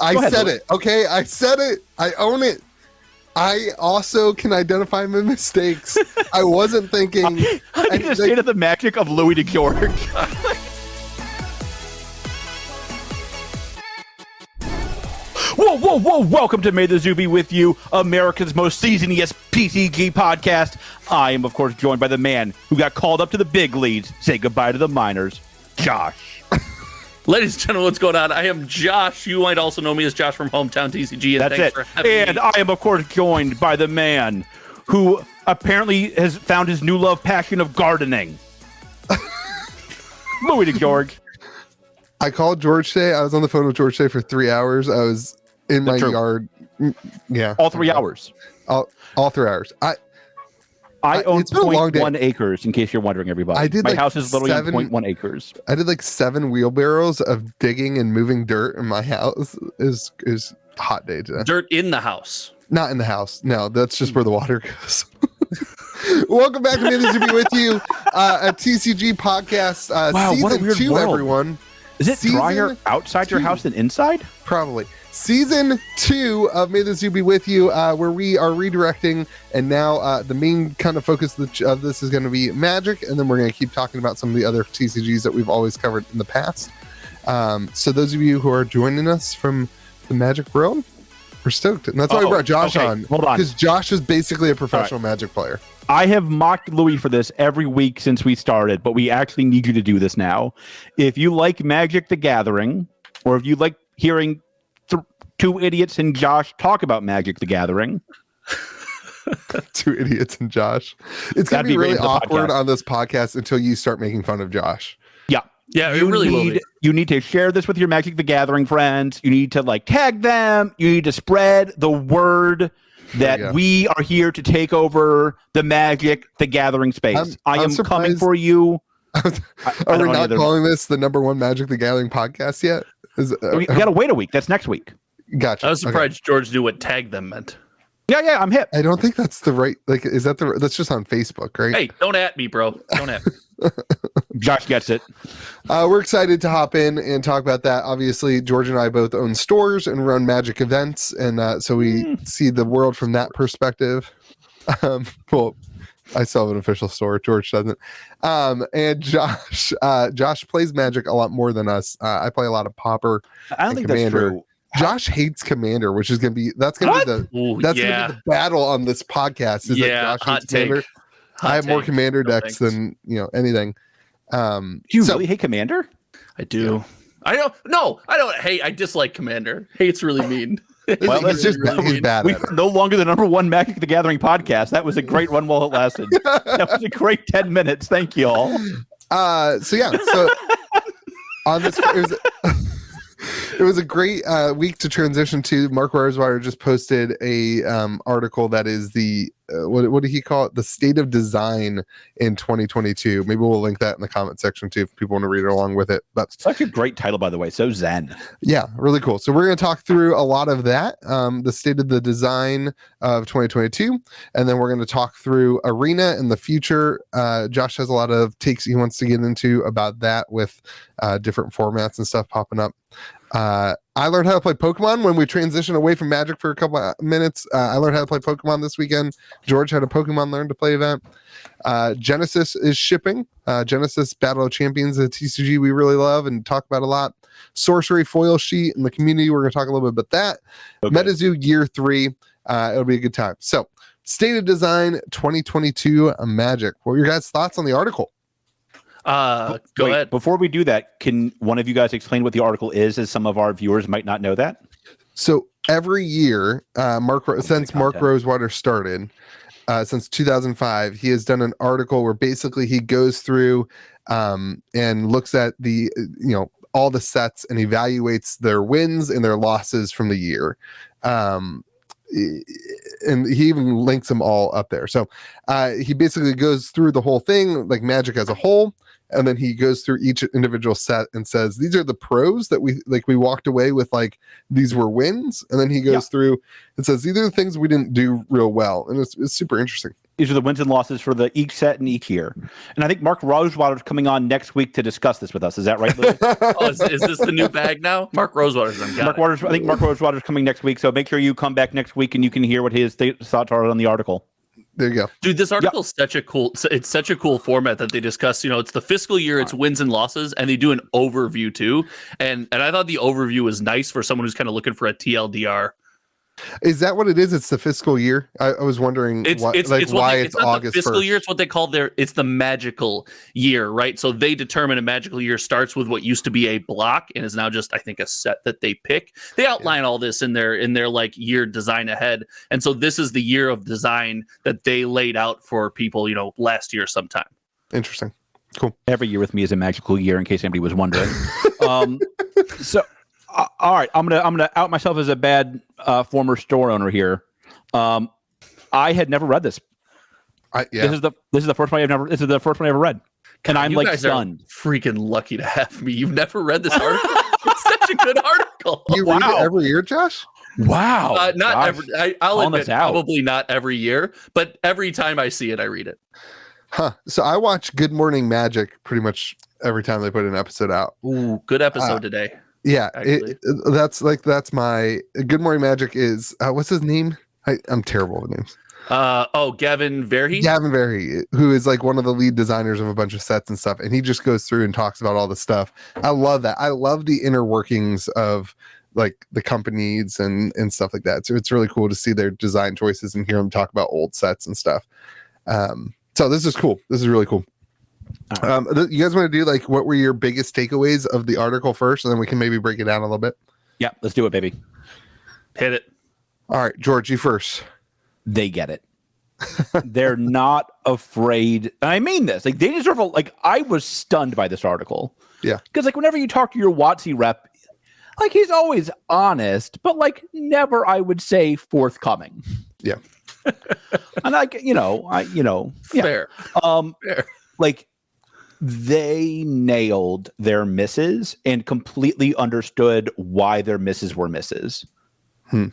I said it. Okay, I said it. I own it. I also can identify my mistakes. I wasn't thinking. I need to state of the magic of Louis DeGeorge. Whoa. Welcome to May the Zoo Be With You, America's most seasoniest TCG podcast. I am, of course, joined by the man who got called up to the big leagues. Say goodbye to the minors, Josh. Ladies and gentlemen, what's going on? I am Josh. You might also know me as Josh from Hometown TCG. And That's it. And I am, of course, joined by the man who apparently has found his new love passion of gardening, Louis DeGeorge. I called George today. I was on the phone with George today for 3 hours. I was in my yard. Yeah. All 3 hours. All 3 hours. I own 0.1 acres, in case you're wondering, everybody. I did my house is literally 0.1 acres. I did like 7 wheelbarrows of digging and moving dirt in my house. Is a hot day today. Dirt in the house. Not in the house. No, that's just where the water goes. Welcome back to May the Zoo Be With You, a TCG podcast. Wow, season what a weird 2, world. Everyone. Is it drier outside your house than inside? Probably. Season 2 of May the Zoo Be With You, where we are redirecting, and now the main kind of focus of this is going to be Magic, and then we're going to keep talking about some of the other TCGs that we've always covered in the past. So those of you who are joining us from the Magic world, we're stoked. And that's why we brought Josh on. Hold on. Because Josh is basically a professional Magic player. I have mocked Louis for this every week since we started, but we actually need you to do this now. If you like Magic the Gathering, or if you like hearing two idiots and Josh talk about Magic the Gathering. 2 idiots and Josh. It's going to be really awkward on this podcast until you start making fun of Josh. Yeah, it really will be. You need to share this with your Magic the Gathering friends. You need to tag them. You need to spread the word that we are here to take over the Magic the Gathering space. I am coming for you. Are we not calling this the #1 Magic the Gathering podcast yet? We got to wait a week. That's next week. Gotcha. I was surprised George knew what tag them meant. Yeah, I'm hip. I don't think that's the right, is that that's just on Facebook, right? Hey, don't at me, bro. Don't at me. Josh gets it. We're excited to hop in and talk about that. Obviously, George and I both own stores and run Magic events, and so we see the world from that perspective. Well, I still have an official store. George doesn't. And Josh plays Magic a lot more than us. I play a lot of Pauper. I don't think Commander. that's true. Josh hates Commander, which is gonna be gonna be the battle on this podcast. Is that Josh hates Commander? I have more Commander decks than anything. Do you really hate Commander? I do. Yeah. I don't hate. I dislike Commander. Hate's really mean. Well, he's bad. We're no longer the #1 Magic the Gathering podcast. That was a great run while it lasted. That was a great 10 minutes. Thank you all. So on this, it was a great week to transition to. Mark Rosewater just posted a article that is the what did he call it? The state of design in 2022. Maybe we'll link that in the comment section too if people want to read it along with it. But such a great title, by the way. So zen. Yeah, really cool. So we're going to talk through a lot of that, the state of the design of 2022, and then we're going to talk through Arena and the future. Josh has a lot of takes he wants to get into about that with different formats and stuff popping up. I learned how to play Pokemon when we transitioned away from Magic for a couple of minutes. I learned how to play Pokemon this weekend. George had a Pokemon Learn to Play event. Genesis is shipping. Genesis Battle of Champions, a TCG we really love and talk about a lot. Sorcery Foil Sheet in the community. We're going to talk a little bit about that. Okay. MetaZoo Year 3. It'll be a good time. So, State of Design 2022 Magic. What were your guys' thoughts on the article? Go ahead. Before we do that, can one of you guys explain what the article is, as some of our viewers might not know that? So every year, Mark Rosewater started, since 2005, he has done an article where basically he goes through and looks at the all the sets and evaluates their wins and their losses from the year. And he even links them all up there. So he basically goes through the whole thing, like Magic as a whole, and then he goes through each individual set and says, these are the pros that we walked away with, like these were wins. And then he goes through and says, these are the things we didn't do real well. And it's super interesting. These are the wins and losses for each set and each year. And I think Mark Rosewater is coming on next week to discuss this with us. Is that right, Lou? Is this the new bag now? Mark Rosewater's on. I think Mark Rosewater is coming next week. So make sure you come back next week and you can hear what his thoughts are on the article. There you go. Dude, this article is such a cool format that they discuss. It's the fiscal year, it's wins and losses, and they do an overview too. And I thought the overview was nice for someone who's kind of looking for a TLDR. Is that what it is? It's the fiscal year. I was wondering why it's August the fiscal 1st. year. It's what they call it's the magical year, right? So they determine a magical year starts with what used to be a block and is now just, I think, a set that they pick. They outline all this in their like year design ahead, and so this is the year of design that they laid out for people, last year sometime. Interesting. Cool. Every year with me is a magical year, in case anybody was wondering. So. All right, I'm gonna out myself as a bad former store owner here. I had never read this. This is the first one This is the first one I ever read, and I'm like stunned. Freaking lucky to have me. You've never read this article? It's such a good article. You read it every year, Josh? Wow. Not every. I'll admit, probably not every year, but every time I see it, I read it. Huh. So I watch Good Morning Magic pretty much every time they put an episode out. Ooh, good episode today. Yeah, that's my Good Morning Magic is what's his name? I'm terrible with names. Gavin Verhey. Gavin Verhey, who is like one of the lead designers of a bunch of sets and stuff, and he just goes through and talks about all the stuff. I love that. I love the inner workings of like the companies and stuff like that. So it's really cool to see their design choices and hear them talk about old sets and stuff. So this is cool. This is really cool. You guys want to do like what were your biggest takeaways of the article first, and then we can maybe break it down a little bit? Yeah, let's do it, baby. Hit it. All right, George, you first. They get it. They're not afraid. And I mean this. Like they deserve I was stunned by this article. Yeah. Because like whenever you talk to your WotC rep, like he's always honest, but like never, I would say, forthcoming. Yeah. And fair. Fair. Like they nailed their misses and completely understood why their misses were misses. And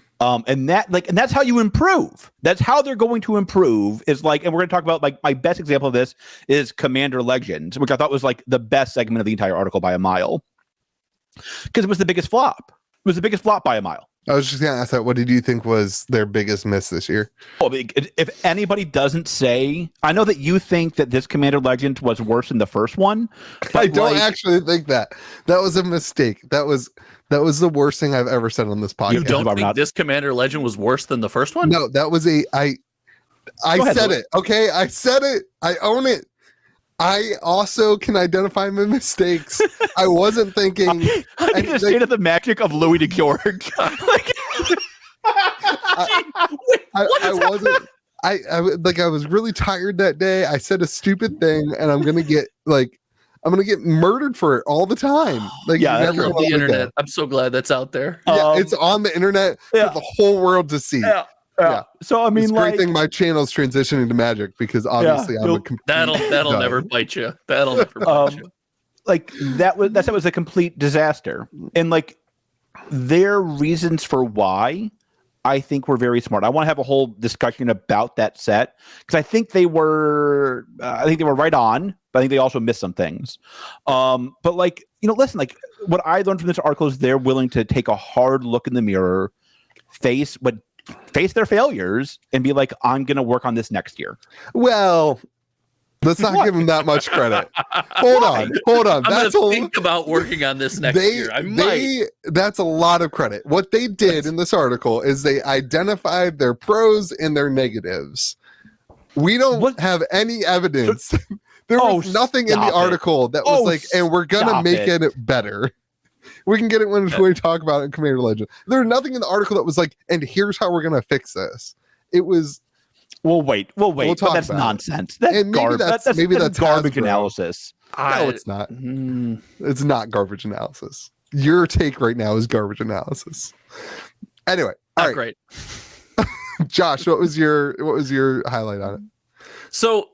that's how you improve. That's how they're going to improve is like, and we're going to talk about like my best example of this is Commander Legends, which I thought was like the best segment of the entire article by a mile. Because it was the biggest flop. It was the biggest flop by a mile. I was just going to ask that. What did you think was their biggest miss this year? Well, if anybody doesn't say, I know that you think that this Commander Legends was worse than the first one. I don't actually think that. That was a mistake. That was the worst thing I've ever said on this podcast. You don't think this Commander Legend was worse than the first one? No, that was I said it. Okay, I said it. I own it. I also can identify my mistakes. I wasn't thinking. I can just state the magic of Louis DeGeorge. I was really tired that day. I said a stupid thing, and I'm gonna get murdered for it all the time. Like, yeah, the internet. I'm so glad that's out there. Yeah, it's on the internet for the whole world to see. Yeah. So I mean, it's a great thing my channel's transitioning to Magic because obviously I'm a complete that'll never bite you. That'll never bite you. Like that was a complete disaster, and like their reasons for why I think were very smart. I want to have a whole discussion about that set because I think they were right on, but I think they also missed some things. But like listen, like what I learned from this article is they're willing to take a hard look in the mirror, face their failures and be like, I'm going to work on this next year. Well, let's not give them that much credit. Hold on. I'm going to think about working on this next year. I might. That's a lot of credit. What they did in this article is they identified their pros and their negatives. We don't have any evidence. There was nothing in the article that was and we're going to make it better. We can get it when we talk about it in Commander Legend. There's nothing in the article that was like, and here's how we're going to fix this. It was. We'll wait. But that's nonsense. That's garbage. That's garbage analysis. No, it's not. It's not garbage analysis. Your take right now is garbage analysis. Anyway, all right. Great. Josh, what was your highlight on it? So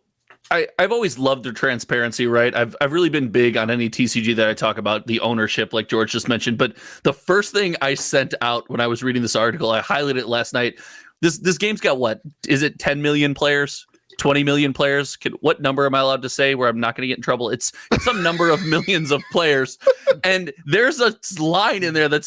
I've always loved their transparency, right? I've really been big on any TCG that I talk about, the ownership, like George just mentioned. But the first thing I sent out when I was reading this article, I highlighted it last night. This game's got what? Is it 10 million players? 20 million players? What number am I allowed to say where I'm not going to get in trouble? It's some number of millions of players. And there's a line in there that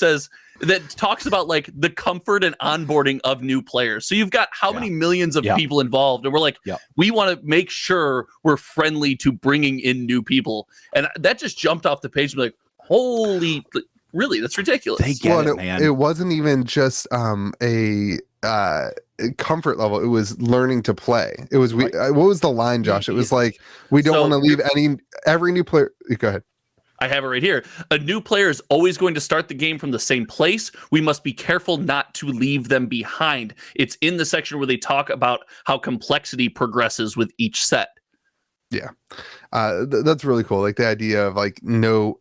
talks about like the comfort and onboarding of new players. So you've got how many millions of people involved, and we're like, we want to make sure we're friendly to bringing in new people. And that just jumped off the page. Like, holy, really? That's ridiculous. They get it, man. It wasn't even just a comfort level. It was learning to play. It was what was the line, Josh? It was like, we don't want to leave every new player. Go ahead. I have it right here. A new player is always going to start the game from the same place. We must be careful not to leave them behind. It's in the section where they talk about how complexity progresses with each set. Yeah. That's really cool. Like the idea of like,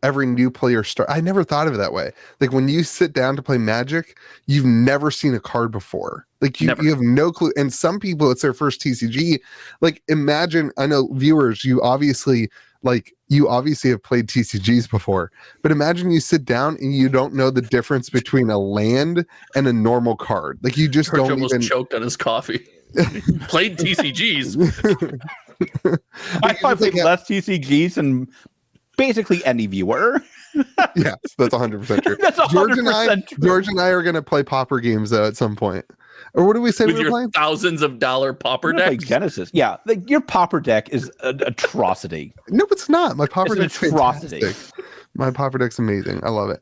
every new player start. I never thought of it that way. Like when you sit down to play Magic, you've never seen a card before. Like you have no clue. And some people, it's their first TCG. Like imagine, I know viewers, you obviously have played TCGs before, but imagine you sit down and you don't know the difference between a land and a normal card. Like you just George don't almost even choked on his coffee. Played TCGs. I probably played less TCGs than basically any viewer. Yes, that's 100% true. That's 100% true. George and I are going to play Pauper games though at some point. Or what do we say with we were your playing? thousands of dollar Pauper deck? Genesis. Yeah, your Pauper deck is an atrocity. No, it's not. My Pauper deck's fantastic. My Pauper deck's amazing. I love it.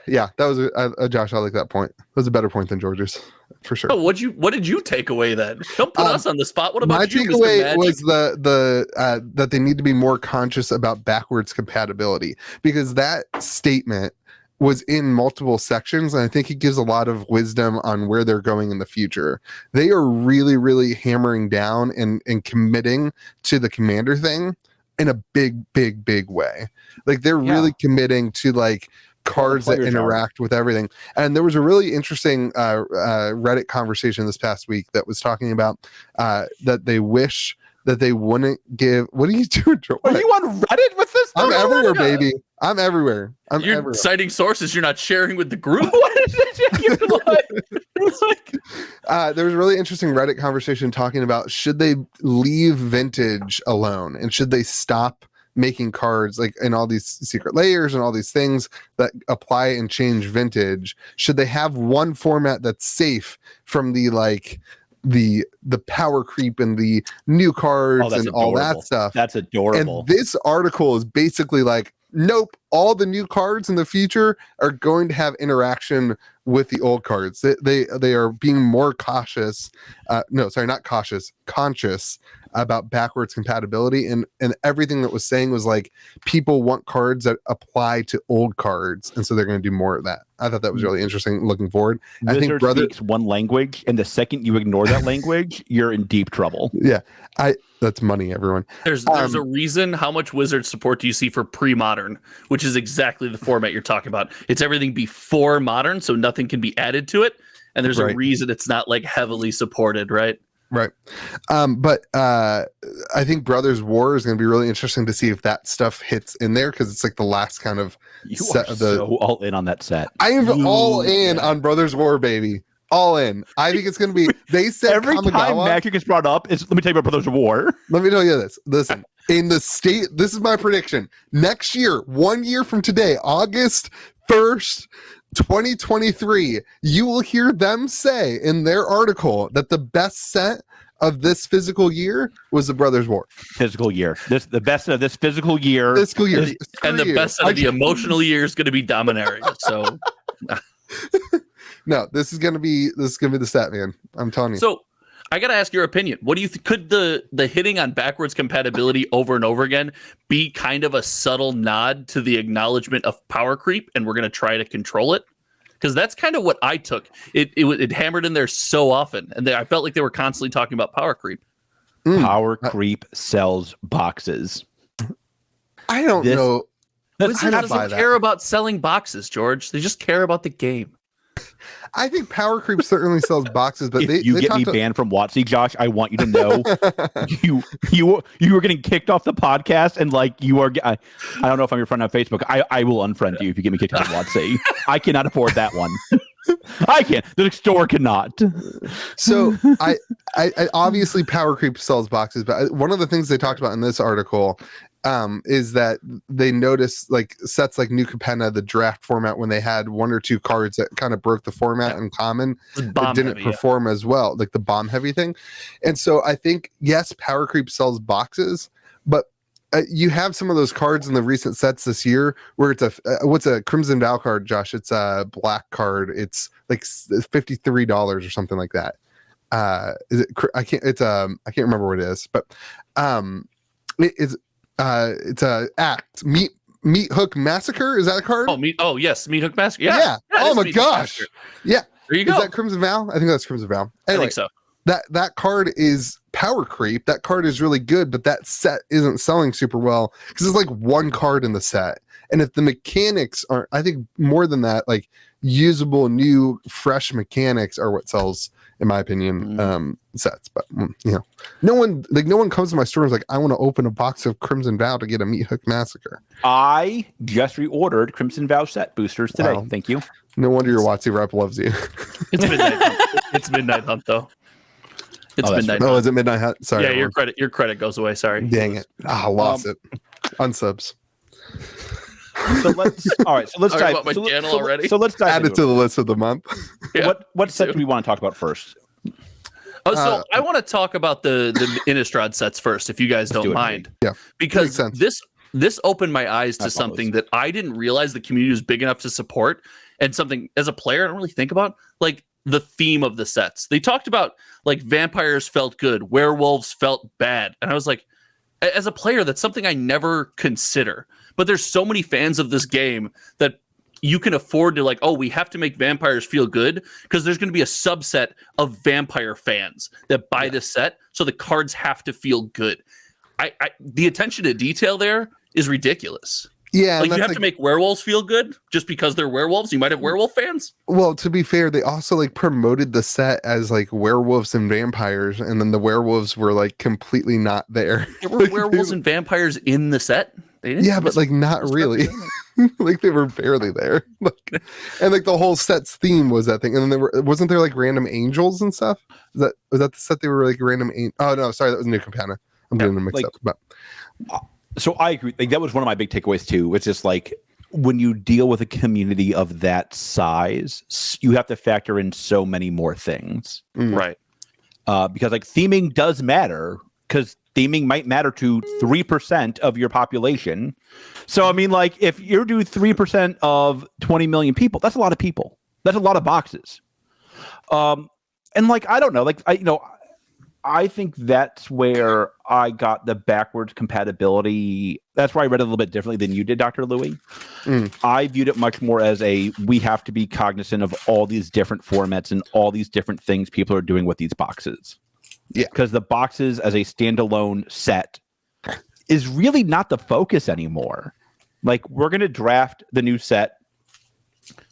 Yeah, that was Josh. I like that point. That was a better point than George's for sure. Oh, what did you take away then? Don't put us on the spot. What about my you, takeaway was that they need to be more conscious about backwards compatibility, because that statement was in multiple sections, and I think it gives a lot of wisdom on where they're going in the future. They are really, really hammering down and committing to the commander thing in a big, big, big way. Like they're really committing to like cards that interact with everything. And there was a really interesting Reddit conversation this past week that was talking about that they wish that they wouldn't give. What are you doing, Joe? Are you on Reddit with this? I'm everywhere, baby. I'm everywhere. You're everywhere. citing sources you're not sharing with the group. What is it? There was a really interesting Reddit conversation talking about, should they leave vintage alone, and should they stop making cards like in all these secret layers and all these things that apply and change vintage? Should they have one format that's safe from the power creep and the new cards and all that stuff? That's adorable. And this article is basically like, nope, all the new cards in the future are going to have interaction with the old cards. They are being more cautious. Conscious about backwards compatibility, and everything that was saying was like, people want cards that apply to old cards, and so they're going to do more of that. I thought that was really interesting looking forward. Wizard I think brother speaks one language, and the second you ignore that language, you're in deep trouble. Yeah, that's money, everyone. There's a reason. How much Wizard support do you see for pre-modern, which is exactly the format you're talking about? It's everything before modern, so nothing can be added to it, and there's a reason it's not like heavily supported, right? Right. But I think Brothers War is going to be really interesting to see if that stuff hits in there, because it's like the last kind of set of the. So all in on that set. I am all in on Brothers War, baby. All in. I think it's going to be. They said every time Magic is brought up, let me tell you about Brothers War. Let me tell you this. Listen, in the state, this is my prediction. Next year, 1 year from today, August 1st. 2023, you will hear them say in their article that the best set of this physical year was the Brothers War. Physical year. The best of this physical year. And the best of the emotional year is going to be Dominaria. So no, this is gonna be the set, man. I'm telling you. So I gotta ask your opinion. What do you think? Could the hitting on backwards compatibility over and over again be kind of a subtle nod to the acknowledgement of power creep, and we're gonna try to control it? Because that's kind of what I took. It hammered in there so often, and I felt like they were constantly talking about power creep. Power creep sells boxes. I don't know. Wizard doesn't care about selling boxes, George. They just care about the game. I think Power Creep certainly sells boxes, but If you get me banned from WotC, Josh, I want you to know you were getting kicked off the podcast, and like you are. I don't know if I'm your friend on Facebook. I will unfriend you if you get me kicked off WotC. I cannot afford that one. I can't. The store cannot. So I obviously Power Creep sells boxes, but one of the things they talked about in this article is that they noticed like sets like New Capenna, the draft format, when they had one or two cards that kind of broke the format in common, it didn't perform as well, like the bomb heavy thing. And so I think, yes, Power Creep sells boxes, but you have some of those cards in the recent sets this year where it's what's a Crimson Vow card, Josh? It's a black card. It's like $53 or something like that. Is it? I can't remember what it is, but it's a act meat hook massacre. Is that a card? Yes, meat hook massacre. Yeah. Oh my gosh. Yeah. There you go. Is that Crimson Vow? I think that's Crimson Vow. Anyway, I think so. That card is Power Creep. That card is really good, but that set isn't selling super well because it's like one card in the set. And if the mechanics aren't, I think more than that, like usable, new, fresh mechanics are what sells, in my opinion, sets. But no one comes to my store and is like, I want to open a box of Crimson Vow to get a Meat Hook Massacre. I just reordered Crimson Vow set boosters today. Wow. Thank you. No wonder your WotC rep loves you. It's midnight. It's midnight hunt though. It's midnight. Oh, is it midnight hunt? Sorry. Yeah, your credit goes away. Sorry. Dang it! I lost it. Unsubs. So let's dive. About my channel already. So let's dive. Add it to the list of the month. Yeah, what set do we want to talk about first? So I want to talk about the Innistrad sets first, if you guys don't mind. Yeah, because this opened my eyes to something that I didn't realize the community was big enough to support, and something as a player I don't really think about, like the theme of the sets. They talked about like vampires felt good, werewolves felt bad, and I was like, as a player, that's something I never consider. But there's so many fans of this game that you can afford to like, oh, we have to make vampires feel good because there's going to be a subset of vampire fans that buy this set, so the cards have to feel good. The attention to detail there is ridiculous. Yeah, like you have to make werewolves feel good just because they're werewolves. You might have werewolf fans. Well, to be fair, they also like promoted the set as like werewolves and vampires, and then the werewolves were like completely not there. There were werewolves and vampires in the set. They didn't. Yeah, but like not really. Like they were barely there. Like, and like the whole set's theme was that thing. And then wasn't there like random angels and stuff? Was that the set they were like random? Oh no, sorry, that was New Capenna. I'm getting them mixed up. But so I agree. Like that was one of my big takeaways too. It's just like when you deal with a community of that size, you have to factor in so many more things, right? Because like theming does matter. Because theming might matter to 3% of your population. So I mean, like if you do 3% of 20 million people, that's a lot of people. That's a lot of boxes. And like I don't know, like I think that's where I got the backwards compatibility. That's where I read it a little bit differently than you did, Dr. Louie. I viewed it much more as we have to be cognizant of all these different formats and all these different things people are doing with these boxes. Yeah, because the boxes as a standalone set is really not the focus anymore. Like we're going to draft the new set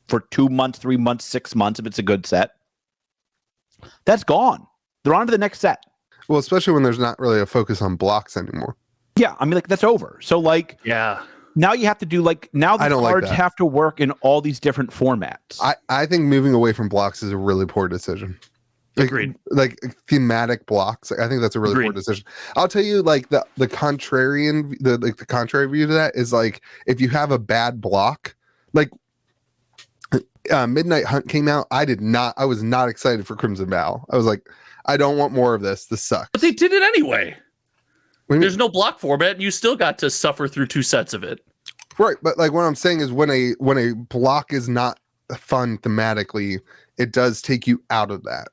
for 2 months, 3 months, 6 months if it's a good set. That's gone. They're on to the next set. Well, especially when there's not really a focus on blocks anymore. Yeah, I mean, like that's over. So, like, now you have to do now the cards have to work in all these different formats. I think moving away from blocks is a really poor decision. Agreed. Like thematic blocks. I think that's a really poor decision. I'll tell you, like the contrarian, the contrary view to that is like if you have a bad block, like Midnight Hunt came out. I was not excited for Crimson Vow. I was like, I don't want more of this. This sucks. But they did it anyway. There's no block format, and you still got to suffer through 2 sets of it. Right, but like what I'm saying is when a block is not fun thematically, it does take you out of that.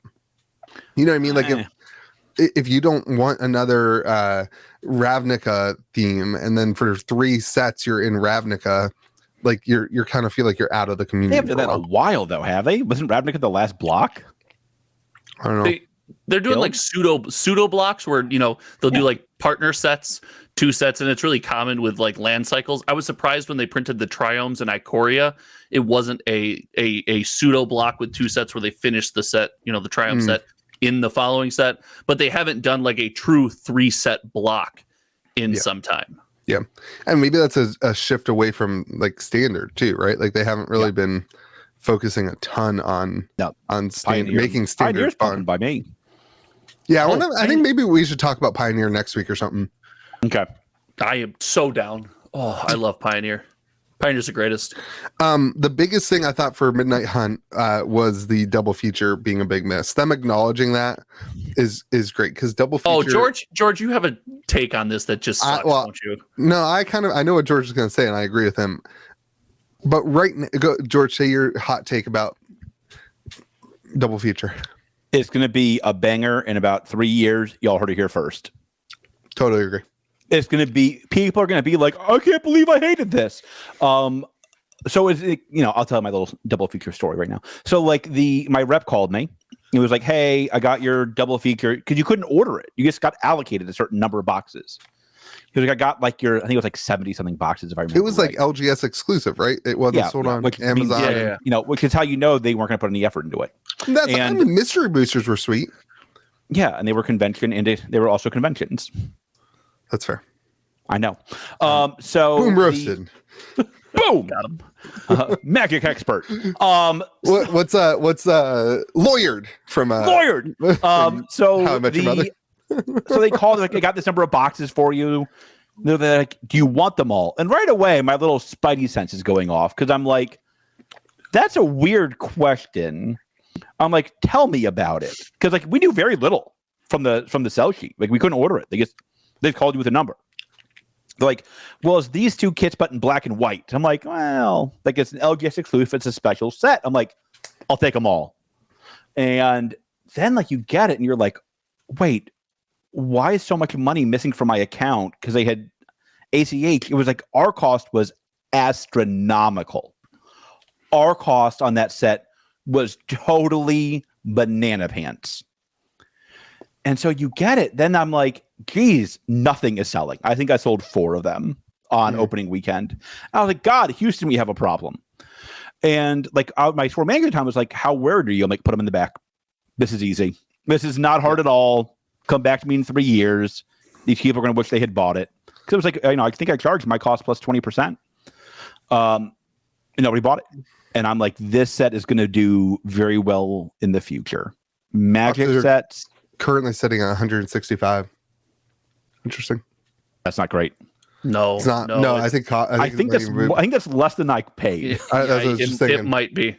You know what I mean? Like if you don't want another Ravnica theme, and then for 3 sets you're in Ravnica, like you're kind of feel like you're out of the community. They haven't done that in a while though, have they? Wasn't Ravnica the last block? I don't know. They're doing like pseudo blocks where they'll do like partner sets, 2 sets, and it's really common with like land cycles. I was surprised when they printed the Triomes and Ikoria. It wasn't a pseudo block with 2 sets where they finished the set, the Triumph set in the following set, but they haven't done like a true 3-set block in some time. Yeah. And maybe that's a shift away from like standard too, right? Like they haven't really been focusing a ton on making standard Pioneer's fun. pumping by me. Yeah, I think maybe we should talk about Pioneer next week or something. Okay. I am so down. Oh, I love Pioneer. Pioneer's the greatest. The biggest thing I thought for Midnight Hunt was the double feature being a big miss. Them acknowledging that is great because double feature. Oh, George, you have a take on this that just sucks, don't you? No, I know what George is going to say, and I agree with him. But George, say your hot take about double feature. It's going to be a banger in about 3 years. Y'all heard it here first. Totally agree. It's going to be, people are going to be like, I can't believe I hated this. So I'll tell my little double feature story right now. So like my rep called me. He was like, hey, I got your double feature because you couldn't order it. You just got allocated a certain number of boxes. He was like, I got like I think it was like 70 something boxes if I remember. It was like LGS exclusive, right? It wasn't sold on Amazon. Which is how they weren't going to put any effort into it. The mystery boosters were sweet. Yeah, and they were convention, and they were also conventions. That's fair. I know. So boom roasted. Boom. Got him. Magic expert. What's lawyered from lawyered. So How I Met Your Mother. So they called like, I got this number of boxes for you. They're like, do you want them all? And right away, my little spidey sense is going off because I'm like, that's a weird question. I'm like, tell me about it. Because like we knew very little from the sell sheet. Like we couldn't order it. They called you with a number. They're like, well, it's these 2 kits, but in black and white. I'm like, well, like it's an LGS exclusive. It's a special set. I'm like, I'll take them all. And then like you get it and you're like, wait, why is so much money missing from my account? Because they had ACH. It was like our cost was astronomical. Our cost on that set was totally banana pants. And so you get it. Then I'm like, geez, nothing is selling. I think I sold 4 of them on opening weekend. I was like, God, Houston, we have a problem. And like my store manager time was like, how weird are you? I'm like, put them in the back. This is easy. This is not hard at all. Come back to me in 3 years. These people are going to wish they had bought it. Because it was like, I think I charged my cost plus 20%. And nobody bought it. And I'm like, this set is going to do very well in the future. Magic sets. Currently sitting at 165. Interesting. That's not great. No, it's not. No, I think that's less than I paid. It might be.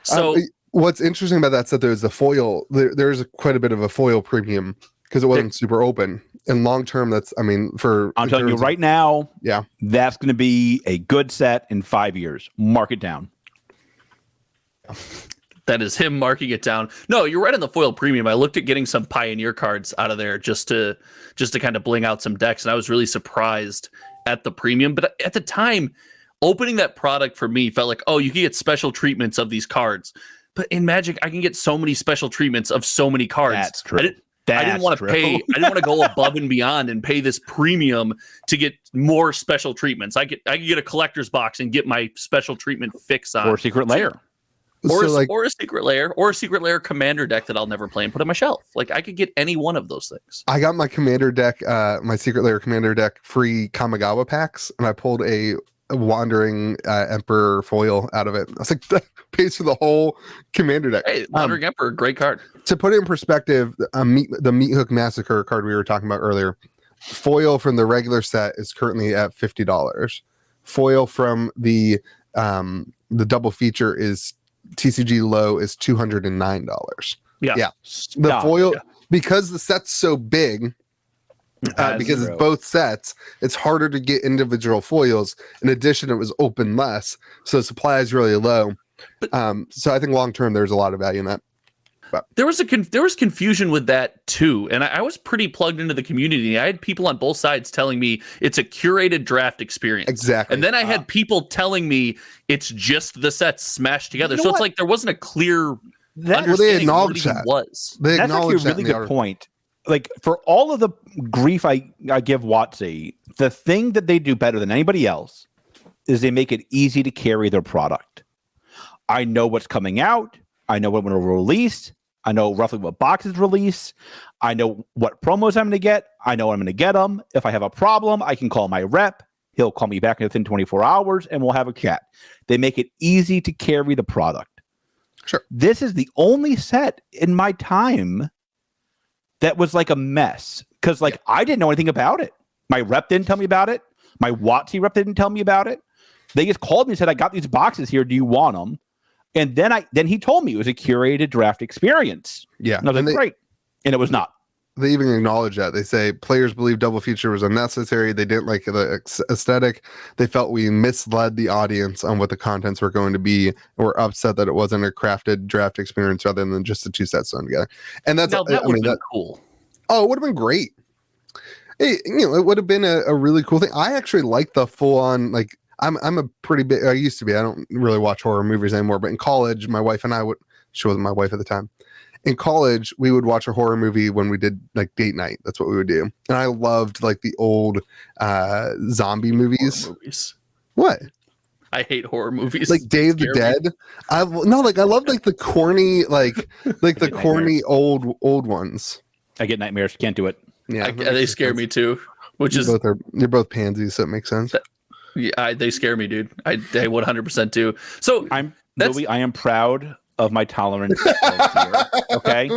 So what's interesting about that set, there's the foil. There's quite a bit of a foil premium because it wasn't super open. And long term, I'm telling you right now, that's going to be a good set in 5 years. Mark it down. That is him marking it down. No, you're right on the foil premium. I looked at getting some Pioneer cards out of there just to kind of bling out some decks, and I was really surprised at the premium. But at the time, opening that product for me felt like, oh, you can get special treatments of these cards. But in Magic, I can get so many special treatments of so many cards. That's true. I didn't want to pay. I didn't want to go above and beyond and pay this premium to get more special treatments. I could get a collector's box and get my special treatment fix on or secret layer. Or a secret layer commander deck that I'll never play and put on my shelf. Like I could get any one of those things. I got my commander deck, my secret layer commander deck free Kamigawa packs, and I pulled a wandering emperor foil out of it. I was like, that pays for the whole commander deck. Hey, wandering emperor, great card. To put it in perspective, the Meat Hook Massacre card we were talking about earlier, foil from the regular set is currently at $50. Foil from the double feature is TCG low is $209. Yeah. The foil, because the set's so big, because it's both sets, it's harder to get individual foils. In addition, it was open less, so the supply is really low. So I think long term, there's a lot of value in that. But there was confusion with that too, and I was pretty plugged into the community. I had people on both sides telling me it's a curated draft experience. Exactly. And then I had people telling me it's just the sets smashed together. So it's like there wasn't a clear understanding they acknowledged of what it that. was. They That's actually acknowledged a really good point. like for all of the grief I give WotC, the thing that they do better than anybody else is they make it easy to carry their product. I know what's coming out. I know when it'll release. I know roughly what boxes release. I know what promos I'm going to get. I know I'm going to get them. If I have a problem, I can call my rep. He'll call me back within 24 hours and we'll have a chat. They make it easy to carry the product. Sure. This is the only set in my time that was like a mess because I didn't know anything about it. My rep didn't tell me about it. My WotC rep didn't tell me about it. They just called me and said, I got these boxes here. Do you want them? And then he told me it was a curated draft experience. Yeah. And I was like, great. And it was not. They even acknowledge that. They say players believe double feature was unnecessary. They didn't like the aesthetic. They felt we misled the audience on what the contents were going to be. Were upset that it wasn't a crafted draft experience rather than just the two sets done together. And that's that would have been cool. Oh, it would have been great. Hey, it would have been a really cool thing. I actually like the full on I'm a pretty big. I used to be. I don't really watch horror movies anymore. But in college, my wife and I would. She wasn't my wife at the time. In college, we would watch a horror movie when we did date night. That's what we would do. And I loved the old zombie movies. What? I hate horror movies. Like Day of the Dead. I love the corny the corny old ones. I get nightmares. Can't do it. Yeah, they scare me too. You're both pansies, so it makes sense. Yeah, they scare me, dude. They 100% do. So Louis, I am proud of my tolerance of fear. Okay,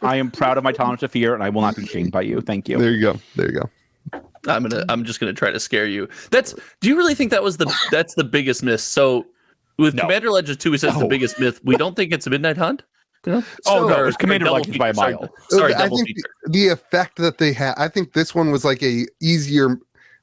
I am proud of my tolerance of fear, and I will not be shamed by you. Thank you. There you go. I'm just gonna try to scare you. Do you really think that's the biggest myth? So with Commander Legends 2, we said it's the biggest myth. We don't think it's a Midnight Hunt. No? No, it's Commander Legends by a mile. Sorry, I think the effect that they had. I think this one was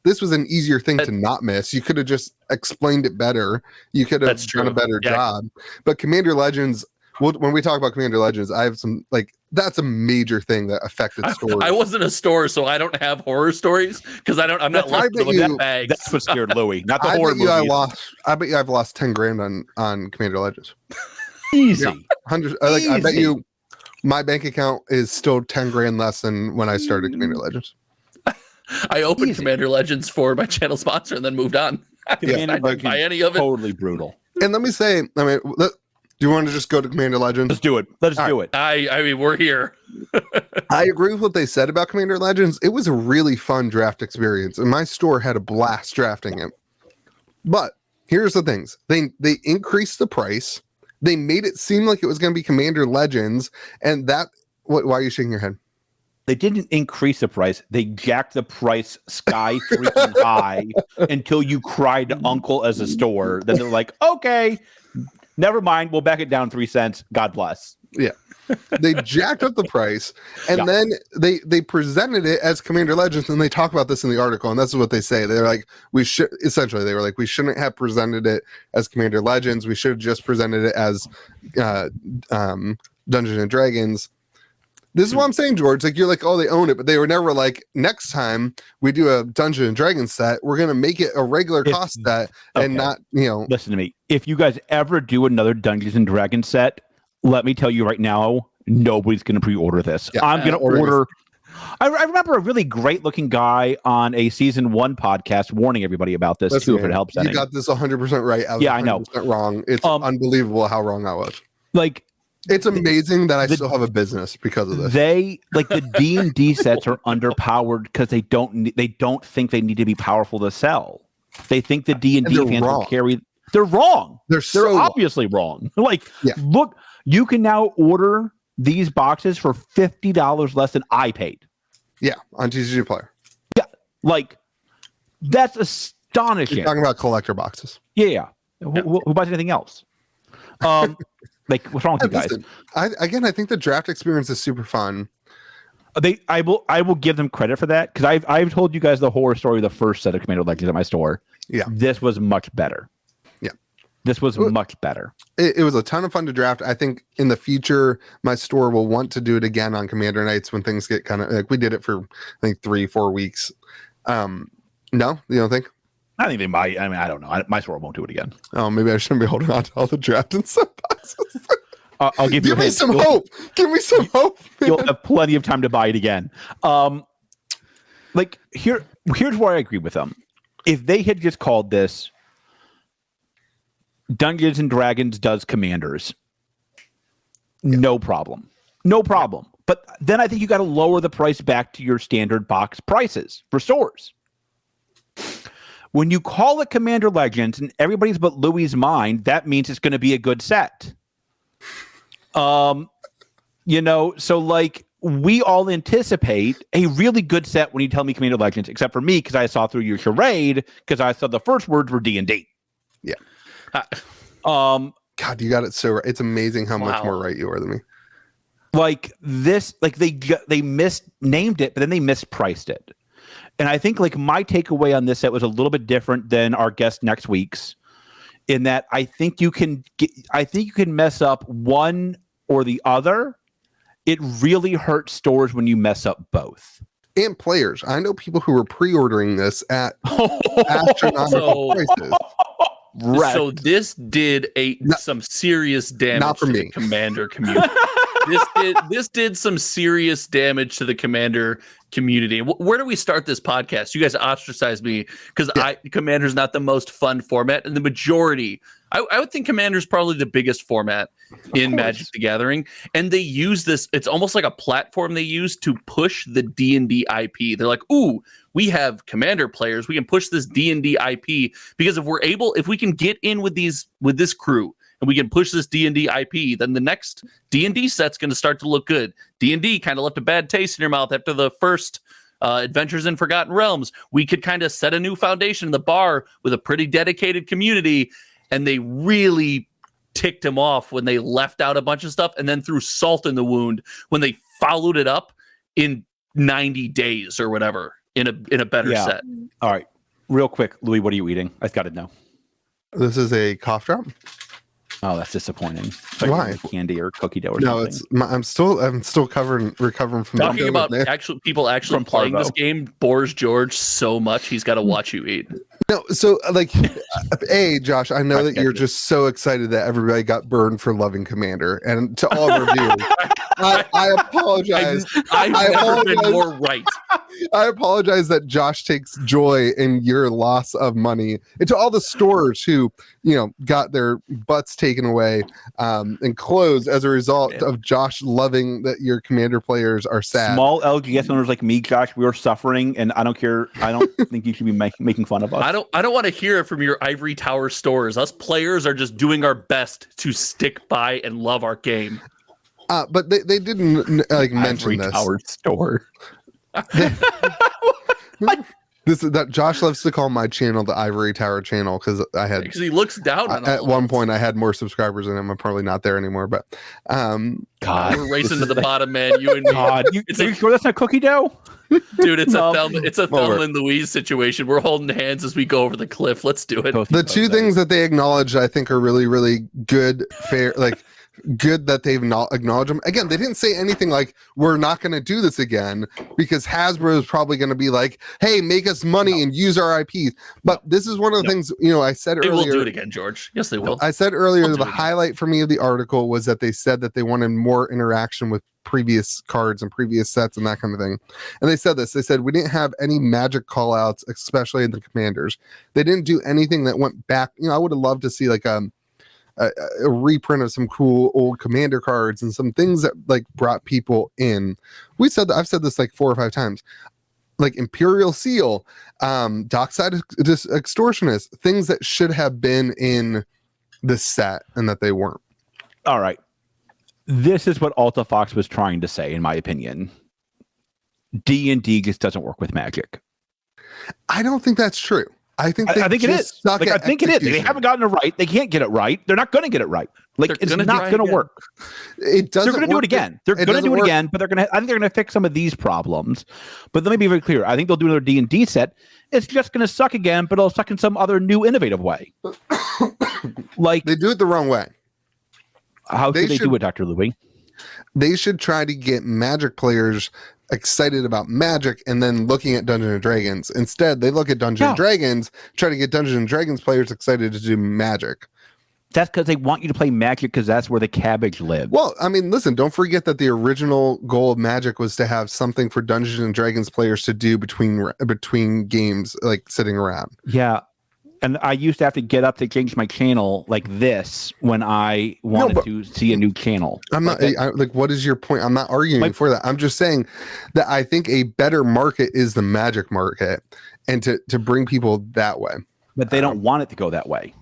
This was an easier thing to not miss. You could have just explained it better. You could have done a better job. But Commander Legends, when we talk about Commander Legends, I have some that's a major thing that affected stories. I wasn't a store, so I don't have horror stories because I'm not left with that bag. That's what scared Louis, not the horror movies. I bet you I've lost 10 grand on Commander Legends. Easy. Yeah, hundreds. I bet you my bank account is still 10 grand less than when I started Commander Legends. I opened Commander Legends for my channel sponsor and then moved on. I didn't buy any of it. Totally brutal. And let me say, do you want to just go to Commander Legends? Let's do it. Let's do it. I mean, we're here. I agree with what they said about Commander Legends. It was a really fun draft experience, and my store had a blast drafting it. But here's the things: they increased the price. They made it seem like it was going to be Commander Legends, and that. Why are you shaking your head? They didn't increase the price. They jacked the price sky freaking high until you cried uncle as a store. Then they're like, okay, never mind. We'll back it down 3 cents. God bless. Yeah. They jacked up the price, and then they presented it as Commander Legends, and they talk about this in the article, and this is what they say. They're like, we shouldn't have presented it as Commander Legends. We should have just presented it as Dungeons and Dragons. This is what I'm saying, George. You're like, oh, they own it, but they were never like, next time we do a Dungeons and Dragons set, we're gonna make it a regular cost set and not, Listen to me. If you guys ever do another Dungeons and Dragons set, let me tell you right now, nobody's gonna pre-order this. Yeah, I'm gonna order. I remember a really great-looking guy on a season 1 podcast warning everybody about this too. If it helps, you got this 100% right. I was 100% I know. Wrong. It's unbelievable how wrong I was. It's amazing that I still have a business because of this. The D&D sets are underpowered because they don't think they need to be powerful to sell. They think the D&D fans will carry. They're wrong. They're obviously wrong. Look, you can now order these boxes for $50 less than I paid. Yeah, on TCG Player. Yeah, that's astonishing. You're talking about collector boxes. Yeah. Who buys anything else? What's wrong with you guys? Listen, I think the draft experience is super fun. I will give them credit for that because I've told you guys the horror story of the first set of Commander Legends at my store. Yeah, this was much better. Yeah, this was much better. It was a ton of fun to draft. I think in the future my store will want to do it again on Commander nights when things get kind of we did it for I think 3-4 weeks. No, you don't think? I think they might. I mean, I don't know. My store won't do it again. Oh, maybe I shouldn't be holding on to all the draft and stuff boxes. I'll give you Give a me hint. some hope. Give me some hope. You'll have plenty of time to buy it again. Like here's where I agree with them. If they had just called this Dungeons and Dragons does Commanders, no problem. But then I think you got to lower the price back to your standard box prices for stores. When you call it Commander Legends in everybody's but Louie's mind, that means it's going to be a good set. So like we all anticipate a really good set when you tell me Commander Legends, except for me because I saw through your charade because I saw the first words were D&D. Yeah. God, you got it so right. It's amazing how much more right you are than me. Like this, like they misnamed it, but then they mispriced it. And I think like my takeaway on this set was a little bit different than our guest next week's, in that I think you can mess up one or the other. It really hurts stores when you mess up both. And players. I know people who were pre-ordering this at astronomical prices. Right. So this did some serious damage to the Commander community. This did some serious damage to the Commander community. Where do we start this podcast? You guys ostracized me because Commander's not the most fun format, and the majority. I would think Commander's probably the biggest format in Magic the Gathering, and they use this. It's almost like a platform they use to push the D&D IP. They're like, "Ooh, we have Commander players. We can push this D&D IP because if we can get in with this crew." And we can push this D&D IP, then the next D&D set's going to start to look good. D&D kind of left a bad taste in your mouth after the first Adventures in Forgotten Realms. We could kind of set a new foundation in the bar with a pretty dedicated community, and they really ticked him off when they left out a bunch of stuff and then threw salt in the wound when they followed it up in 90 days or whatever in a better set. All right. Real quick, Louis, what are you eating? I've got to know. This is a cough drop. Oh, that's disappointing. Why? Candy or cookie dough or something. I'm still recovering from talking about people actually playing this game bores George so much he's got to watch you eat. No, so like, Josh, I know that you're just so excited that everybody got burned for loving Commander, and to all of our viewers, I apologize. I've never been more right. I apologize that Josh takes joy in your loss of money, and to all the stores who got their butts taken away and closed as a result of Josh loving that your Commander players are sad. Small LGS owners like me, Josh, we are suffering, and I don't care. I don't think you should be making fun of us. I don't want to hear it from your ivory tower stores. Us players are just doing our best to stick by and love our game. But they didn't mention ivory this. Tower store. This is that Josh loves to call my channel the Ivory Tower channel because he looks down on at one point I had more subscribers than him. I'm probably not there anymore, but God, we're racing to the bottom, man. You and me. God, you sure that's not cookie dough? Dude, it's a Thelma and Louise situation. We're holding hands as we go over the cliff. Let's do it. The two things that they acknowledged, I think, are really, really good, fair, good that they've not acknowledged them. Again, they didn't say anything like, we're not going to do this again, because Hasbro is probably going to be like, hey, make us money and use our IPs. But this is one of the things, I said earlier. They will do it again, George. Yes, they will. I said earlier, the highlight for me of the article was that they said that they wanted more interaction with previous cards and previous sets and that kind of thing. And they said this. They said, we didn't have any Magic call-outs, especially in the Commanders. They didn't do anything that went back. I would have loved to see like a reprint of some cool old Commander cards and some things that brought people in. I've said this 4 or 5 times, like Imperial Seal, Dockside Extortionist, things that should have been in the set and that they weren't. All right. This is what Alta Fox was trying to say, in my opinion. D&D just doesn't work with Magic. I don't think that's true. I think it is. I think it is. They haven't gotten it right. They can't get it right. They're not going to get it right. It's not going to work. It doesn't. They're going to do it again. They're going to do it again, but I think they're going to fix some of these problems. But let me be very clear. I think they'll do another D&D set. It's just going to suck again, but it'll suck in some other new, innovative way. They do it the wrong way. How should they do it, Dr. Louie? They should try to get Magic players excited about Magic and then looking at Dungeons and Dragons. Instead, they look at Dungeons and Dragons, try to get Dungeons and Dragons players excited to do Magic. That's because they want you to play Magic because that's where the cabbage lives. Well, I mean, listen, don't forget that the original goal of Magic was to have something for Dungeons and Dragons players to do between games, like sitting around. Yeah. And I used to have to get up to change my channel like this when I wanted to see a new channel. I'm not like, what is your point? I'm not arguing for that. I'm just saying that I think a better market is the Magic market, and to bring people that way. But they don't want it to go that way.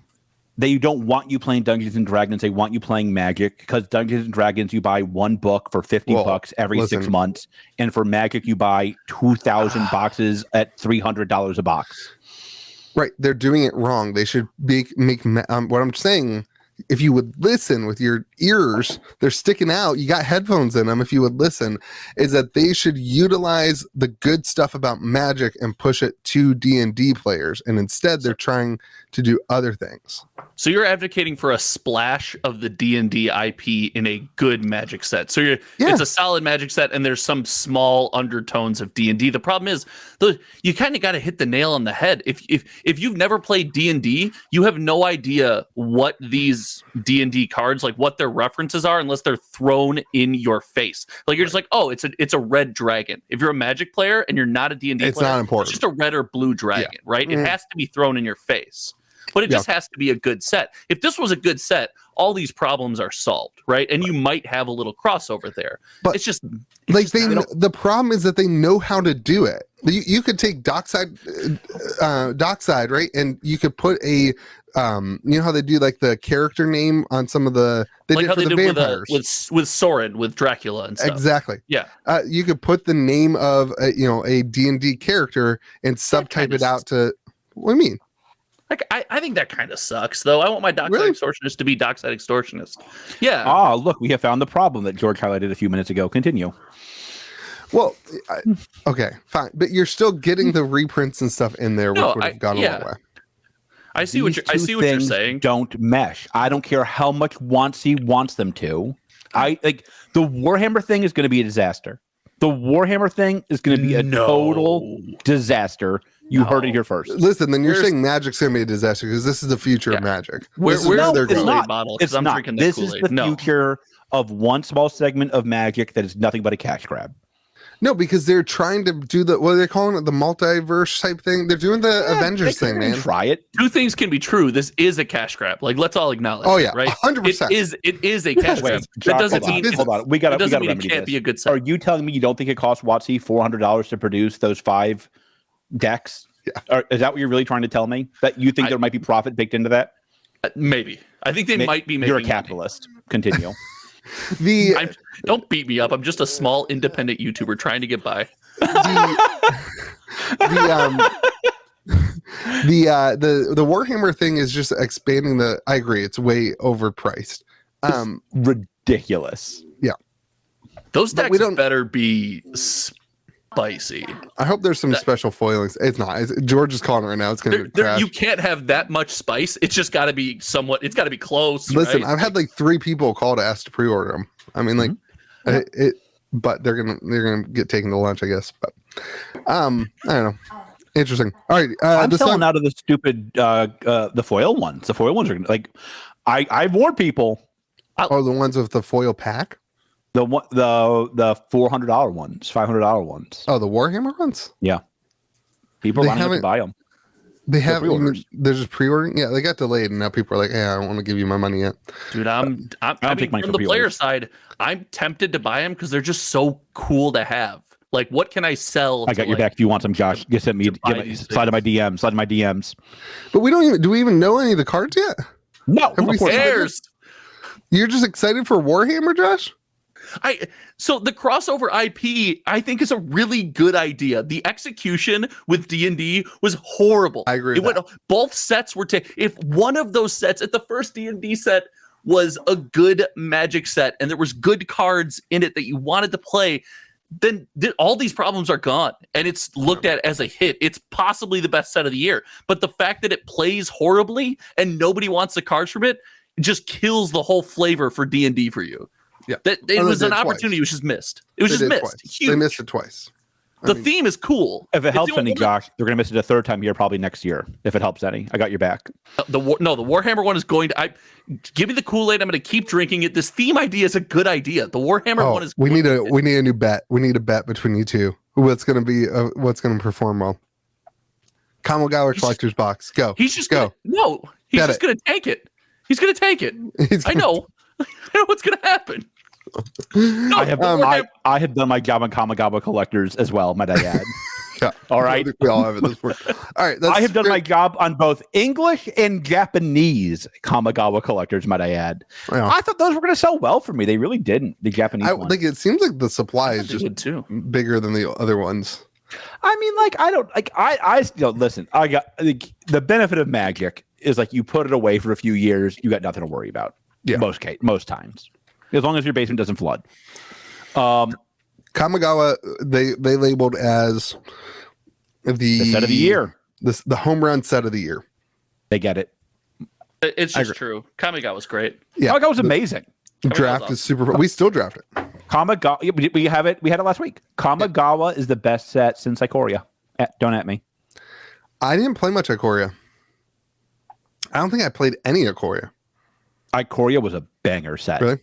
They don't want you playing Dungeons and Dragons. They want you playing Magic, because Dungeons and Dragons, you buy one book for $50 every 6 months, and for Magic, you buy 2,000 boxes at $300 a box. Right, they're doing it wrong. They should make what I'm saying. If you would listen with your ears, they're sticking out. You got headphones in them. If you would listen, is that they should utilize the good stuff about Magic and push it to D&D players, and instead they're trying to do other things. So you're advocating for a splash of the D&D IP in a good Magic set. So it's a solid Magic set, and there's some small undertones of D&D. The problem is, you kind of got to hit the nail on the head. If you've never played D&D, you have no idea what these D&D cards, like what their references are, unless they're thrown in your face. Like you're just like, oh, it's a red dragon. If you're a Magic player and you're not a D&D player, it's not important. It's just a red or blue dragon, right? It has to be thrown in your face. But it just has to be a good set. If this was a good set, all these problems are solved, right? And you might have a little crossover there. But it's just the problem is that they know how to do it. You could take Dockside, right? And you could put a you know how they do like the character name on some of the like how they do with Sorin, with Dracula and stuff. Exactly. Yeah. You could put the name of a D&D character and subtype it out to. What do you mean? Like, I think that kind of sucks, though. I want my Dockside Extortionist to be Dockside Extortionist. Yeah. Oh, look, we have found the problem that George highlighted a few minutes ago. Continue. Well, okay, fine. But you're still getting the reprints and stuff in there, which would have gone a long way. I see what you're saying. Don't mesh. I don't care how much WotC wants them to. The Warhammer thing is going to be a disaster. The Warhammer thing is going to be a total disaster. You heard it here first. Listen, then you're saying Magic's going to be a disaster because this is the future of Magic. It's not. It's not. This is the future of one small segment of Magic that is nothing but a cash grab. No, because they're trying to do what are they calling it? The multiverse type thing. They're doing the Avengers thing, man. Try it. Two things can be true. This is a cash grab. Like, let's all acknowledge. Oh yeah, right? 100%. It is a cash grab. That doesn't mean hold on. We got to it can't be a good set. Are you telling me you don't think it costs WotC $400 to produce those 5 decks? Yeah. Is that what you're really trying to tell me? That you think there might be profit baked into that? Maybe. I think they might be making. You're a capitalist. Continue. Don't beat me up. I'm just a small independent YouTuber trying to get by. The Warhammer thing is just expanding I agree, it's way overpriced. Ridiculous. Yeah. Those decks better be spicy. I hope there's some special foilings. It's not. George is calling right now. It's going to crash. You can't have that much spice. It's just got to be somewhat. It's got to be close. Listen, right? I've had like 3 people call to ask to pre-order them. I mean, but they're gonna get taken to lunch, I guess. But I don't know. Interesting. All right, I'm selling out of the stupid the foil ones. The foil ones are like, I warned people. The ones with the foil pack. The $400 ones, $500 ones. Oh, the Warhammer ones. Yeah, people are lining up to buy them. They're just pre-ordering. Yeah, they got delayed, and now people are like, "Hey, I don't want to give you my money yet." Dude, I mean, from the player side, I'm tempted to buy them because they're just so cool to have. Like, what can I sell? I got your back if you want some, Josh. Just send me slide in my DMs. Slide in my DMs. But do we even know any of the cards yet? No. Who cares? You're just excited for Warhammer, Josh? So the crossover IP, I think, is a really good idea. The execution with D&D was horrible. I agree with that. Both sets were if one of those sets, if the first D&D set was a good Magic set and there was good cards in it that you wanted to play, then all these problems are gone and it's looked at as a hit. It's possibly the best set of the year. But the fact that it plays horribly and nobody wants the cards from it just kills the whole flavor for D&D for you. Yeah, it was an opportunity. It was just missed. It was just missed. They missed it twice. The theme is cool. If it It's helps the any, only- Josh, they're going to miss it a third time here probably next year. If it helps any, I got your back. The Warhammer one is going to. Give me the Kool-Aid. I'm going to keep drinking it. This theme idea is a good idea. The Warhammer one is. We need a new bet. We need a bet between you two. What's going to perform well? Kamigawa Collector's Box. Go. He's just go. He's just going to take it. He's going to take it. I know. I know what's going to happen. No, I have done my job on Kamigawa Collectors as well, might I add. Yeah. All right. I think we all have at this point. All right. I have done my job on both English and Japanese Kamigawa Collectors, might I add. Yeah. I thought those were going to sell well for me. They really didn't. The Japanese I ones. think it seems like the supply is just too. bigger than the other ones. I mean, like, I don't like. I still listen. I got the benefit of Magic is like you put it away for a few years, you got nothing to worry about. Yeah. Most times, as long as your basement doesn't flood. Kamigawa, they labeled as the set of the year. The home run set of the year. They get it. It's just true. Kamigawa was great. Yeah, Kamigawa was amazing. Draft is super. We still draft it. Kamigawa, we have it. We had it last week. Kamigawa is the best set since Ikoria. Don't at me. I didn't play much Ikoria. I don't think I played any Ikoria. Ikoria was a banger set. Really?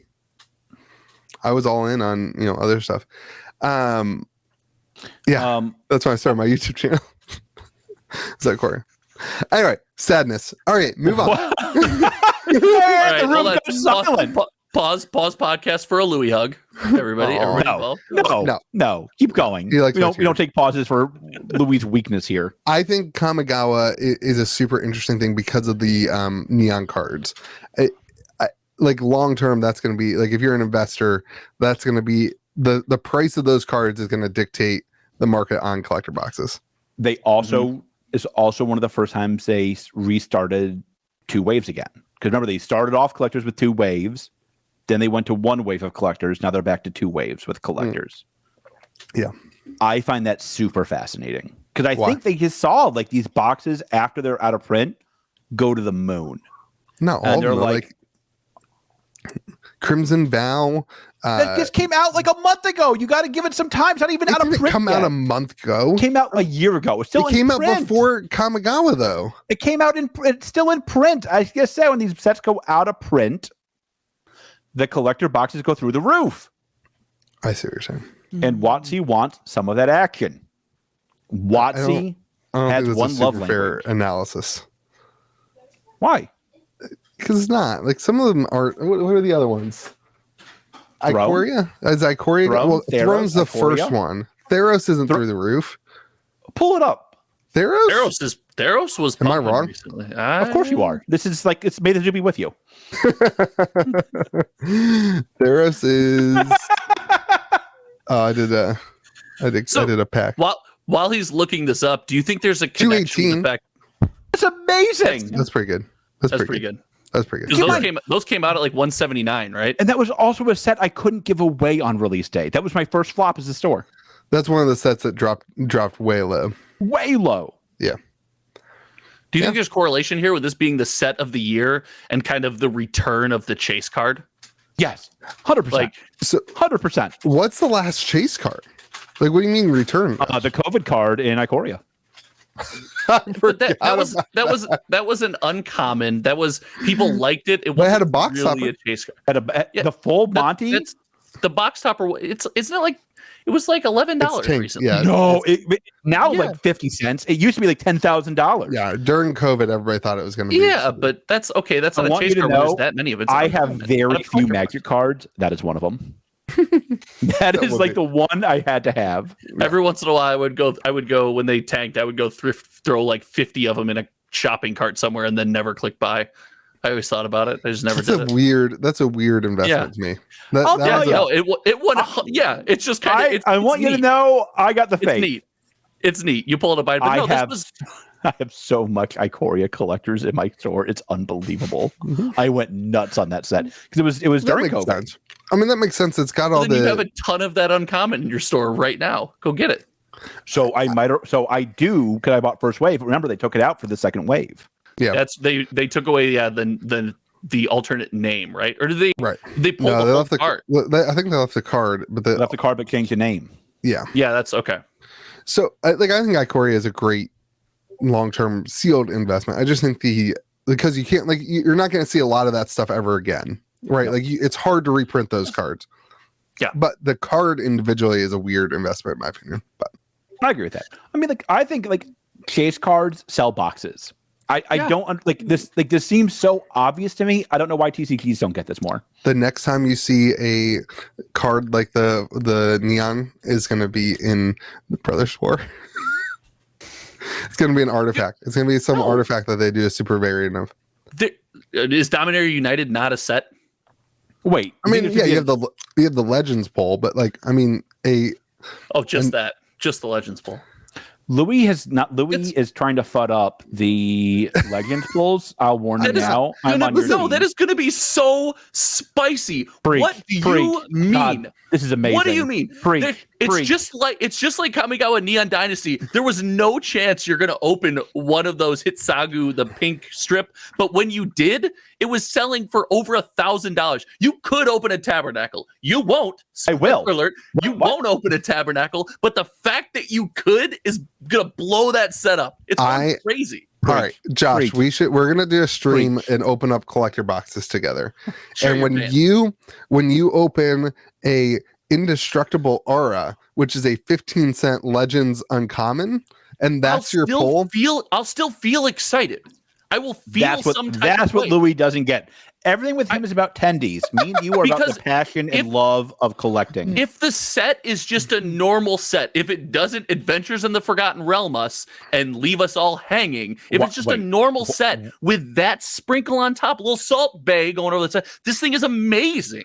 I was all in on other stuff. Yeah, that's when I started my YouTube channel. Is that Ikoria? Anyway, sadness. All right, move on. All right, the room goes silent. Pause podcast for a Louis hug. Everybody. No. Keep going. We don't take pauses for Louis' weakness here. I think Kamigawa is a super interesting thing because of the neon cards. Like long term, that's going to be like if you're an investor, that's going to be the price of those cards is going to dictate the market on collector boxes. They also is also one of the first times they restarted 2 waves again. Because remember, they started off collectors with 2 waves. Then they went to 1 wave of collectors. Now they're back to 2 waves with collectors. Yeah. I find that super fascinating. Because I think they just saw like these boxes after they're out of print go to the moon. No, all of them are like Crimson Vow. That just came out like a month ago. You got to give it some time. It's not even out of print. Come out a month ago. It came out a year ago. It's still it came out before Kamigawa, though. It came out it's still in print. I just said when these sets go out of print, the collector boxes go through the roof. I see what you're saying. And WotC wants some of that action. WotC has one love language. Analysis. Why? Because it's not like some of them are. What are the other ones? Ikoria? Is Ikoria? Well, Throne's the first one. Theros isn't through the roof. Pull it up. Theros was. Am I wrong? Recently. Of course you are. This is like it's made to be with you. Theros is. I did a pack. While he's looking this up, do you think there's a connection with the fact? It's amazing. That's pretty good. That's pretty good. That's pretty good. Those came out at like 179, right? And that was also a set I couldn't give away on release day. That was my first flop as a store. That's one of the sets that dropped way low. Way low. Yeah. Do you think there's correlation here with this being the set of the year and kind of the return of the chase card? Yes, 100%. Like 100%. What's the last chase card? Like, what do you mean return? The COVID card in Ikoria. that was an uncommon. That was people liked it. It had a box really topper. A chase card. The full Monty. It's the box topper. Isn't it like it was like $11 recently? Yeah, no, now like 50 cents. It used to be like $10,000. Yeah, during COVID, everybody thought it was going to be. Yeah, but that's okay. That's not a chase card. There's that many of it. I have very few Magic cards. That is one of them. that is like the one I had to have. Every once in a while, I would go when they tanked. I would go throw like 50 of them in a shopping cart somewhere, and then never click buy. I always thought about it. I just never did it. That's a weird investment to me. It's just kind of. I want you to know I got the faith. It's neat. You pull it by. I have so much Ikoria collectors in my store. It's unbelievable. I went nuts on that set because it was during COVID. Sense. I mean, that makes sense. It's got all the. You have a ton of that uncommon in your store right now. Go get it. So I do because I bought first wave. Remember, they took it out for the second wave. Yeah, they took away the alternate name, right? Or did they? Right. They pulled the whole card. I think they left the card, but they left the card but changed the name. Yeah. Yeah, that's okay. So I think Ikoria is a great long-term sealed investment. I just think because you can't you're not going to see a lot of that stuff ever again, right? No. It's hard to reprint those cards. Yeah. But the card individually is a weird investment in my opinion. But I agree with that. I mean, I think chase cards sell boxes. I don't this. This seems so obvious to me. I don't know why TCGs don't get this more. the next time you see a card like the neon is going to be in the Brothers War. It's going to be an artifact. It's going to be some artifact that they do a super variant of. Is Dominaria United not a set? Wait, I mean, you have the Legends poll, but just the Legends poll. Louis is trying to FUD up the Legends polls. I'll warn you now. That is going to be so spicy. What do you mean? God, this is amazing. What do you mean? It's just like Kamigawa Neon Dynasty. There was no chance you're going to open one of those Hitsagu, the pink strip, but when you did, it was selling for over $1,000. You could open a Tabernacle. You won't. I will. Alert. You won't open a Tabernacle, but the fact that you could is going to blow that setup. It's crazy. All right, Josh, we're gonna do a stream and open up collector boxes together. Sure, and when you open a indestructible aura, which is a 15-cent Legends uncommon, and that's your poll, I'll still feel excited. I will feel that's what Louis doesn't get. Everything with him is about tendies. Me and you are about the passion and love of collecting. If the set is just a normal set, if it doesn't Adventures in the Forgotten Realm us and leave us all hanging, if it's just a normal set with that sprinkle on top, a little Salt Bay going over the set, this thing is amazing.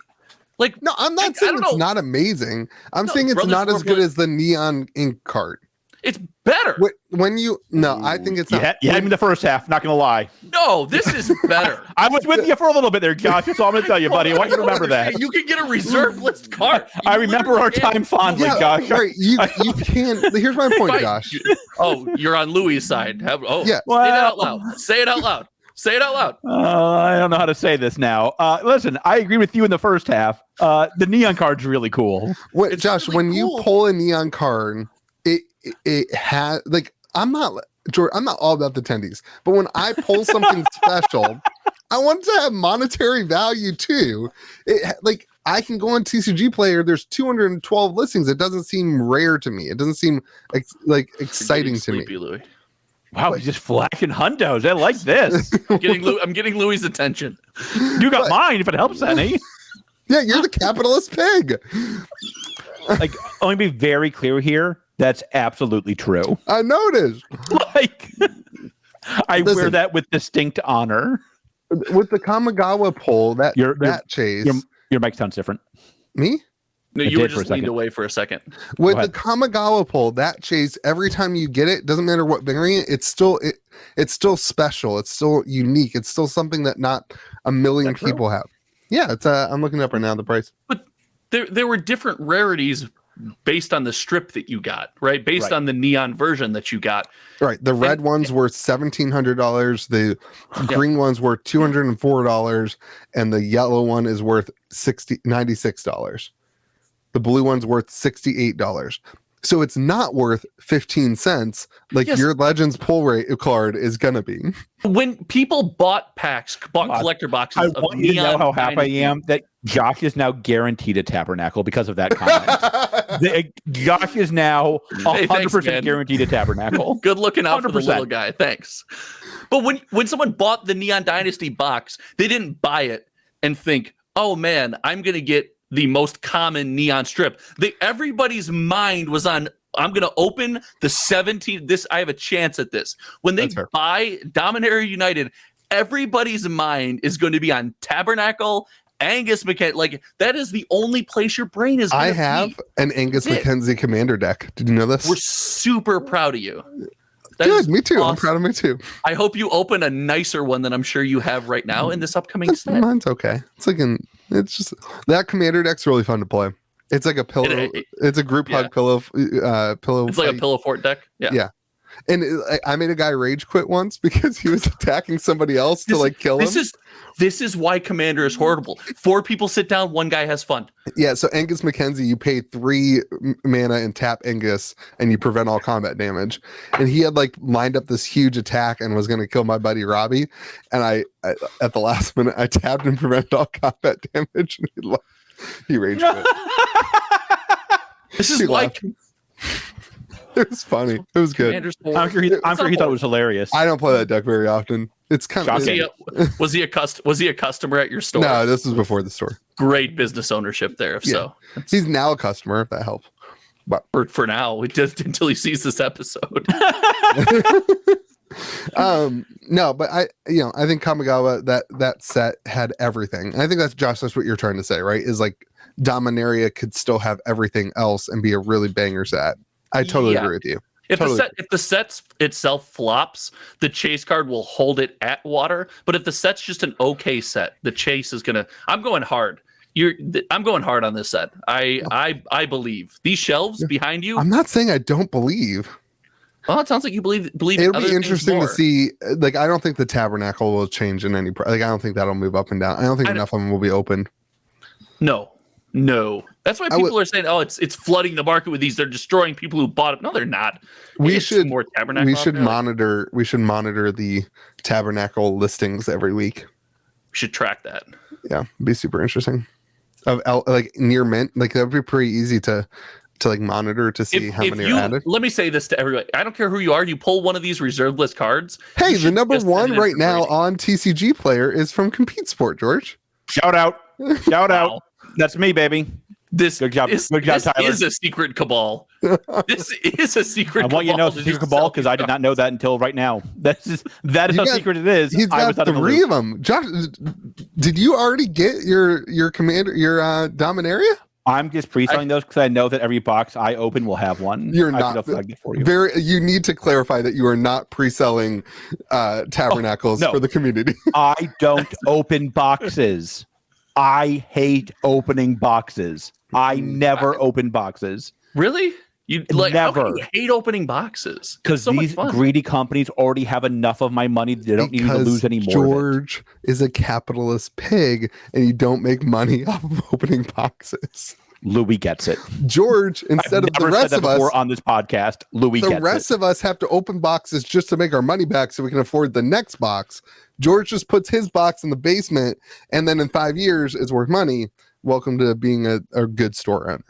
No, I'm not saying it's not amazing. I'm saying it's not as good as the Neon Ink card. It's better. I think it's not. Yeah, in the first half, not going to lie. No, this is better. I was with you for a little bit there, Josh. That's all I'm going to tell you, buddy. I want you to remember that. You can get a reserve list card. I remember our time fondly, Josh. Right. You can't. Here's my point, Josh. Oh, you're on Louis' side. Yeah. Say it out loud. Say it out loud. Say it out loud. I don't know how to say this now. Listen, I agree with you in the first half. The neon card's really cool. Josh, when you pull a neon card, it has I'm not all about the tendies, but when I pull something special, I want it to have monetary value too. I can go on TCG Player. There's 212 listings. It doesn't seem rare to me. It doesn't seem exciting to me. Louis. Wow, he's just flashing hundos. I like this. I'm getting Louis' attention. You got mine if it helps any. Yeah, you're the capitalist pig. Let me be very clear here. That's absolutely true. I noticed. I wear that with distinct honor. With the Kamigawa poll, that chase. Your mic sounds different. Me? No, you were just leaned away for a second. With the Kamigawa poll, that chase, every time you get it, doesn't matter what variant, it's still special. It's still unique. It's still something that not a million people have. Yeah, it's I'm looking up right now the price. But there were different rarities based on the strip that you got, right? Based on the neon version that you got. Right. The red ones were $1,700. The green ones were $204, and the yellow one is worth $96. The blue one's worth $68. So it's not worth 15 cents your Legends pull rate card is gonna be. When people bought collector boxes, I want you to know how happy I am that Josh is now guaranteed a Tabernacle because of that comment. Josh is now 100% guaranteed a Tabernacle. Good looking out 100%. For the little guy. Thanks. But when someone bought the Neon Dynasty box, they didn't buy it and think, oh man, I'm gonna get the most common neon strip. Everybody's mind was on, I'm going to open the 17. I have a chance at this. When they buy Dominaria United, everybody's mind is going to be on Tabernacle, Angus McKenzie. That is the only place your brain is going to be. I have an Angus McKenzie commander deck. Did you know this? We're super proud of you. Good, me too. Awesome. I'm proud of me too. I hope you open a nicer one than I'm sure you have right now in this upcoming set. Mine's okay. It's just that commander deck's really fun to play. It's like a pillow. It's a group hug pillow. Pillow. It's like a pillow fort deck. Yeah. And I made a guy rage quit once because he was attacking somebody else to like kill him. This is why Commander is horrible. 4 people sit down, 1 guy has fun. Yeah, so Angus McKenzie, you pay 3 mana and tap Angus, and you prevent all combat damage. And he had like lined up this huge attack and was going to kill my buddy Robbie. And I at the last minute, I tapped and prevented all combat damage, and he rage quit. This is why. It was funny. It was good. I'm sure he thought it was hilarious. I don't play that deck very often. It's kind of was he a customer at your store? No, this was before the store. Great business ownership there. If so, he's now a customer. If that helps, but for now, until he sees this episode. No, but I think Kamigawa that set had everything. And I think that's what you're trying to say, right? Is like Dominaria could still have everything else and be a really banger set. I totally agree with you. If the set itself flops, the chase card will hold it at water. But if the set's just an okay set, the chase is gonna. I'm going hard. I'm going hard on this set. I believe these shelves behind you. I'm not saying I don't believe. Well, it sounds like you believe. It'll be interesting to see. Like, I don't think the Tabernacle will change in any. Like, I don't think that'll move up and down. I don't think enough of them will be open. No. That's why people are saying, "Oh, it's flooding the market with these. They're destroying people who bought it." No, they're not. We should monitor the Tabernacle listings every week. We should track that. Yeah, it'd be super interesting. Like near mint, like that would be pretty easy to like monitor to see how many are added. Let me say this to everybody. I don't care who you are. You pull one of these reserve list cards. Hey, the number 1 right now on TCG Player is from Compete Sport, George. Shout out. That's me, baby. Good job, Tyler. Is a secret cabal. This is a secret cabal. I want you to know it's a secret cabal because I did not know that until right now. That is how secret it is. He's got 3 of them. Josh, did you already get your commander, your Dominaria? I'm just pre-selling those because I know that every box I open will have one. You're not. You need to clarify that you are not pre-selling Tabernacles for the community. I don't open boxes. I hate opening boxes. I never open boxes. Really? You like never. How can you hate opening boxes? Because these greedy companies already have enough of my money. They don't need to lose any more. George is a capitalist pig, and you don't make money off of opening boxes. Louis gets it. George, instead of the rest of us on this podcast, Louis gets it. The rest of us have to open boxes just to make our money back so we can afford the next box. George just puts his box in the basement, and then in 5 years, it's worth money. Welcome to being a good store owner.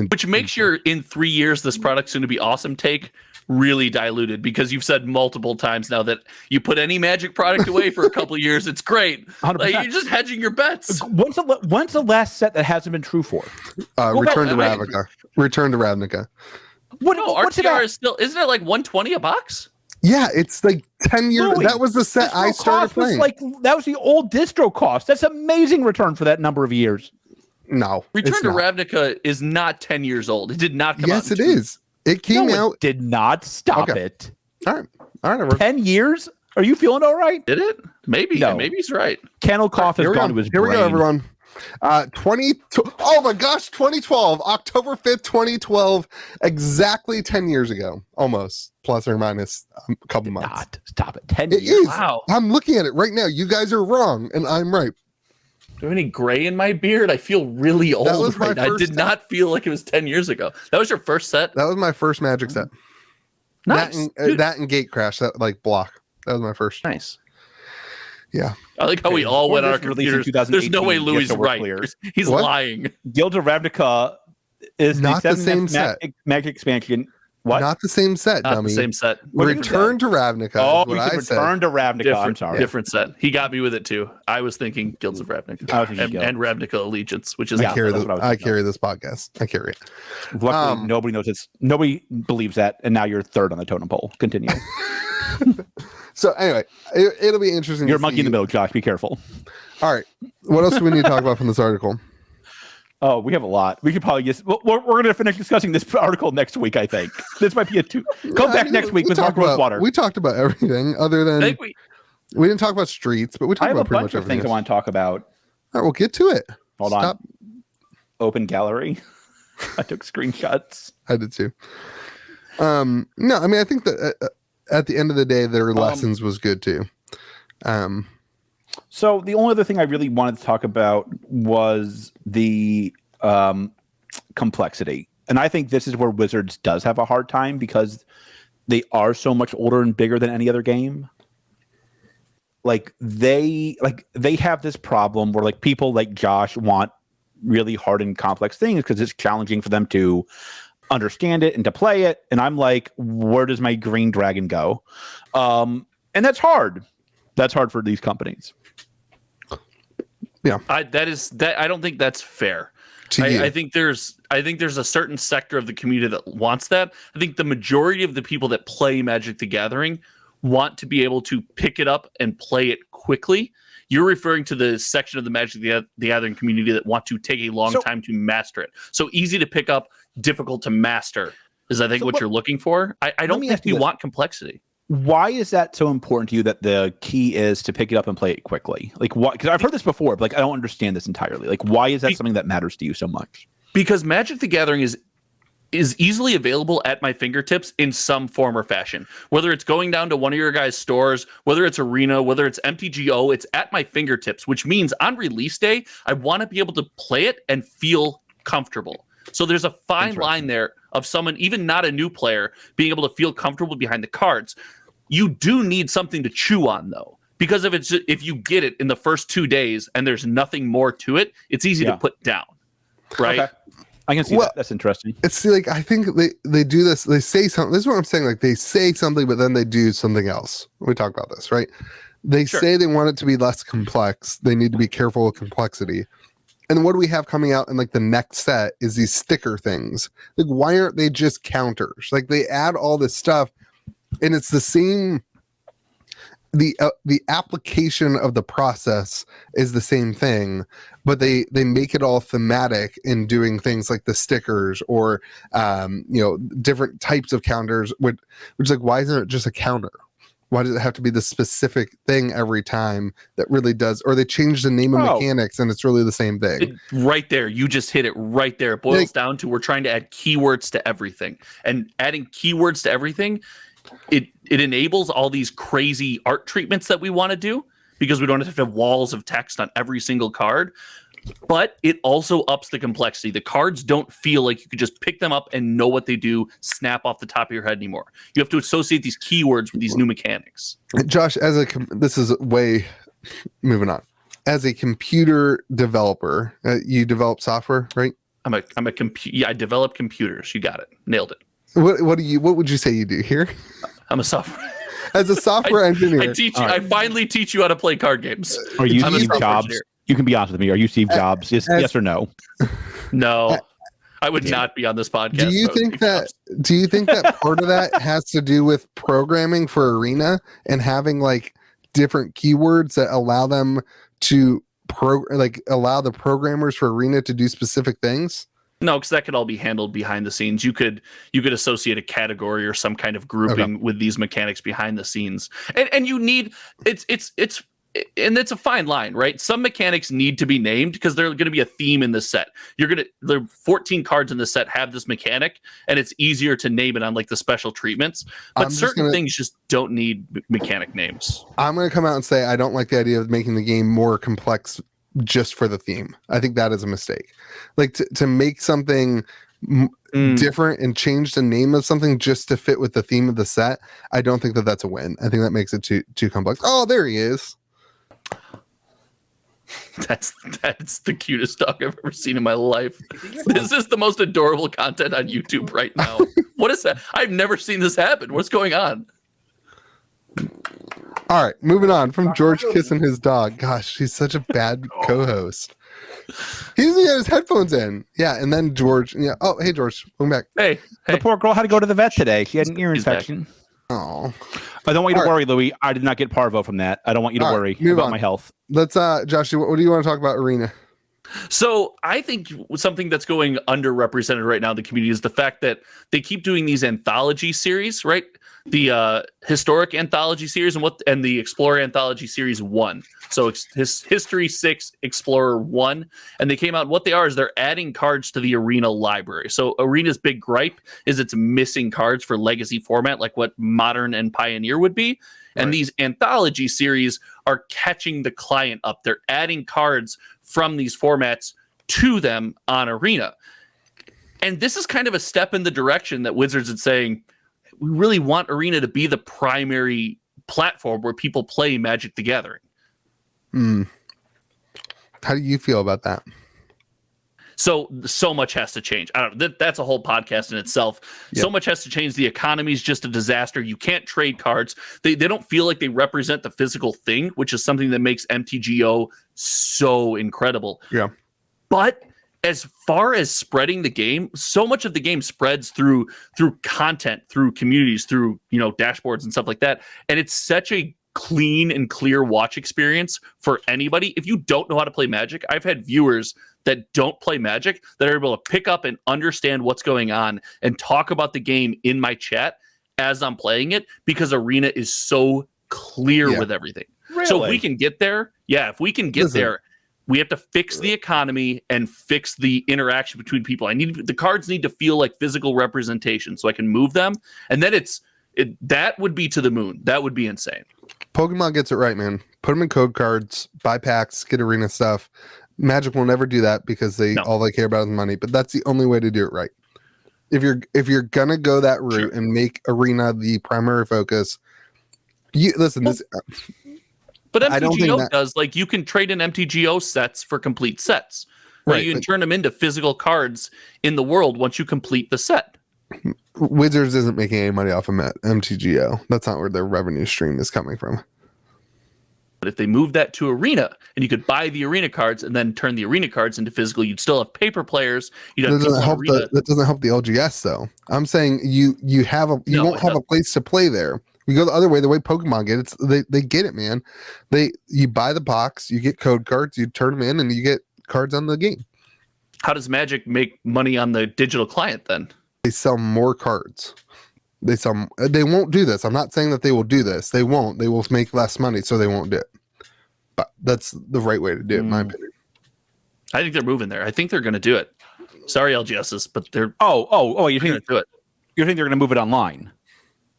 Which makes your in 3 years this product's going to be awesome take really diluted because you've said multiple times now that you put any Magic product away for a couple of years, it's great. Like, you're just hedging your bets. When's the last set that hasn't been true for? Return to Ravnica. Return to Ravnica. What's RTR is still, isn't it like 120 a box? Yeah, it's like 10 years. Louis, that was the set I started playing. That was the old distro cost. That's amazing return for that number of years. No. Return to Ravnica is not 10 years old. It did not come out. Yes, it is. It came out. It did not stop it. All right. 10 years? Are you feeling all right? Did it? Maybe. No. Maybe he's right. Kennel cough has gone to his brain. Here we go, everyone. 2012, October 5th, 2012, exactly 10 years ago, almost, plus or minus a couple months. Stop it. 10 years. Is. Wow. I'm looking at it right now. You guys are wrong, and I'm right. Do I have any gray in my beard? I feel really old right now. I did not feel like it was 10 years ago. That was your first set? That was my first Magic set. Nice. That and Gate Crash, that like block. That was my first. Nice. Yeah. I like how we all went on our computers. There's no way Louis is right. He's lying. Guilds of Ravnica is not the same set. Magic expansion. What? Not the same set, Not dummy. the same set. Return to Ravnica. Oh, you said Return to Ravnica. I'm sorry. Different set. He got me with it too. I was thinking Guilds of Ravnica and Ravnica Allegiance, which is I carry this podcast. I carry it. Luckily, nobody knows it's. Nobody believes that, and now you're third on the totem pole. Continue. So anyway, it'll be interesting. You're a monkey in the middle, Josh. Be careful. All right. What else do we need to talk about from this article? Oh, we have a lot. We could probably just. We're going to finish discussing this article next week. I think this might be a two. Come back next week with Mark Rosewater. We talked about everything other than we didn't talk about streets, but we talked about pretty much everything. Things I want to talk about. All right, we'll get to it. Hold on. Open gallery. I took screenshots. I did too. No, I mean, I think that at the end of the day, their lessons was good too. So the only other thing I really wanted to talk about was the complexity. And I think this is where Wizards does have a hard time because they are so much older and bigger than any other game. Like they have this problem where like people like Josh want really hard and complex things because it's challenging for them to understand it and to play it. And I'm like, where does my green dragon go? And that's hard. That's hard for these companies. Yeah, I don't think that's fair. I think there's a certain sector of the community that wants that. I think the majority of the people that play Magic the Gathering want to be able to pick it up and play it quickly. You're referring to the section of the Magic the Gathering community that want to take a long time to master it. So easy to pick up, difficult to master is I think what you're looking for. I don't think you want complexity. Why is that so important to you that the key is to pick it up and play it quickly? Like, what? Because I've heard this before, but like I don't understand this entirely. Like, why is that something that matters to you so much? Because Magic the Gathering is easily available at my fingertips in some form or fashion. Whether it's going down to one of your guys' stores, whether it's Arena, whether it's MTGO, it's at my fingertips, which means on release day, I want to be able to play it and feel comfortable. So there's a fine line there of someone, even not a new player, being able to feel comfortable behind the cards. You do need something to chew on, though, because if you get it in the first 2 days and there's nothing more to it, it's easy to put down, right? Okay. I can see that. That's interesting. It's like I think they do this. They say something. This is what I'm saying. Like they say something, but then they do something else. We talk about this, right? They say they want it to be less complex. They need to be careful with complexity. And what do we have coming out in like the next set is these sticker things. Like, why aren't they just counters? Like they add all this stuff, and it's the same. The application of the process is the same thing, but they make it all thematic in doing things like the stickers or different types of counters. Which is like, why isn't it just a counter? Why does it have to be the specific thing every time that really does? Or they change the name of mechanics and it's really the same thing. Right there. You just hit it right there. It boils down to we're trying to add keywords to everything. And adding keywords to everything, it enables all these crazy art treatments that we want to do because we don't have to have walls of text on every single card. But it also ups the complexity. The cards don't feel like you could just pick them up and know what they do, snap off the top of your head anymore. You have to associate these keywords with these new mechanics. Josh, this is way moving on. As a computer developer, you develop software, right? I develop computers. You got it. Nailed it. What would you say you do here? I'm a software. As a software engineer, I finally teach you how to play card games. Are you Steve Jobs? Engineer. You can be honest with me. Are you Steve Jobs? Yes or no? No, I would not be on this podcast. Do you think that part of that has to do with programming for Arena and having like different keywords that allow them to allow the programmers for Arena to do specific things? No, because that could all be handled behind the scenes. You could associate a category or some kind of grouping with these mechanics behind the scenes, and you need and it's a fine line, right? Some mechanics need to be named because they're going to be a theme in this set. There are 14 cards in the set have this mechanic, and it's easier to name it on like the special treatments. But certain things just don't need mechanic names. I'm going to come out and say I don't like the idea of making the game more complex just for the theme. I think that is a mistake. Like to make something different and change the name of something just to fit with the theme of the set, I don't think that that's a win. I think that makes it too complex. Oh, there he is. That's the cutest dog I've ever seen in my life. This is the most adorable content on YouTube right now. What is that? I've never seen this happen. What's going on? All right, moving on from George kissing his dog. Gosh, he's such a bad co-host. He doesn't have his headphones in. Yeah, and then George. Yeah. Oh, hey George, welcome back. Hey. The poor girl had to go to the vet today. She had an ear infection. Oh. I don't want you to worry, Louis. I did not get parvo from that. I don't want you to worry about my health. Let's Josh, what do you want to talk about Arena? So I think something that's going underrepresented right now in the community is the fact that they keep doing these anthology series, right? The historic anthology series and the Explorer anthology series 1. So History 6, Explorer 1, and they came out. What they are is they're adding cards to the Arena library. So Arena's big gripe is it's missing cards for legacy format, like what Modern and Pioneer would be. And these anthology series are catching the client up. They're adding cards from these formats to them on Arena. And this is kind of a step in the direction that Wizards is saying, we really want Arena to be the primary platform where people play Magic the Gathering. How do you feel about that? So much has to change. I don't know. That's a whole podcast in itself. Yep. So much has to change. The economy is just a disaster. You can't trade cards. They don't feel like they represent the physical thing, which is something that makes MTGO so incredible. Yeah. But as far as spreading the game, so much of the game spreads through content, through communities, through dashboards and stuff like that. And it's such a clean and clear watch experience for anybody. If you don't know how to play Magic, I've had viewers that don't play Magic that are able to pick up and understand what's going on and talk about the game in my chat as I'm playing it, because Arena is so clear with everything. Really? So if we can get there, there, we have to fix the economy and fix the interaction between people. The cards need to feel like physical representation so I can move them. And then that would be to the moon. That would be insane. Pokemon gets it right, man. Put them in code cards, buy packs, get Arena stuff. Magic will never do that because all they care about is money, but that's the only way to do it right. If you're gonna go that route and make Arena the primary focus, but MTGO does, like, you can trade in MTGO sets for complete sets. Right? You can turn them into physical cards in the world once you complete the set. Wizards isn't making any money off of MTGO. That's not where their revenue stream is coming from. But if they move that to Arena and you could buy the Arena cards and then turn the Arena cards into physical, you'd still have paper players. That doesn't help the LGS though. I'm saying you won't have a place to play there. You go the other way, the way Pokemon get it, they get it, man. You buy the box, you get code cards, you turn them in, and you get cards on the game. How does Magic make money on the digital client then? They sell more cards. They won't do this. I'm not saying that they will do this. They won't. They will make less money, so they won't do it. But that's the right way to do it, in my opinion. I think they're moving there. I think they're going to do it. Sorry, LGSs, but they're you think do it? You think they're going to move it online?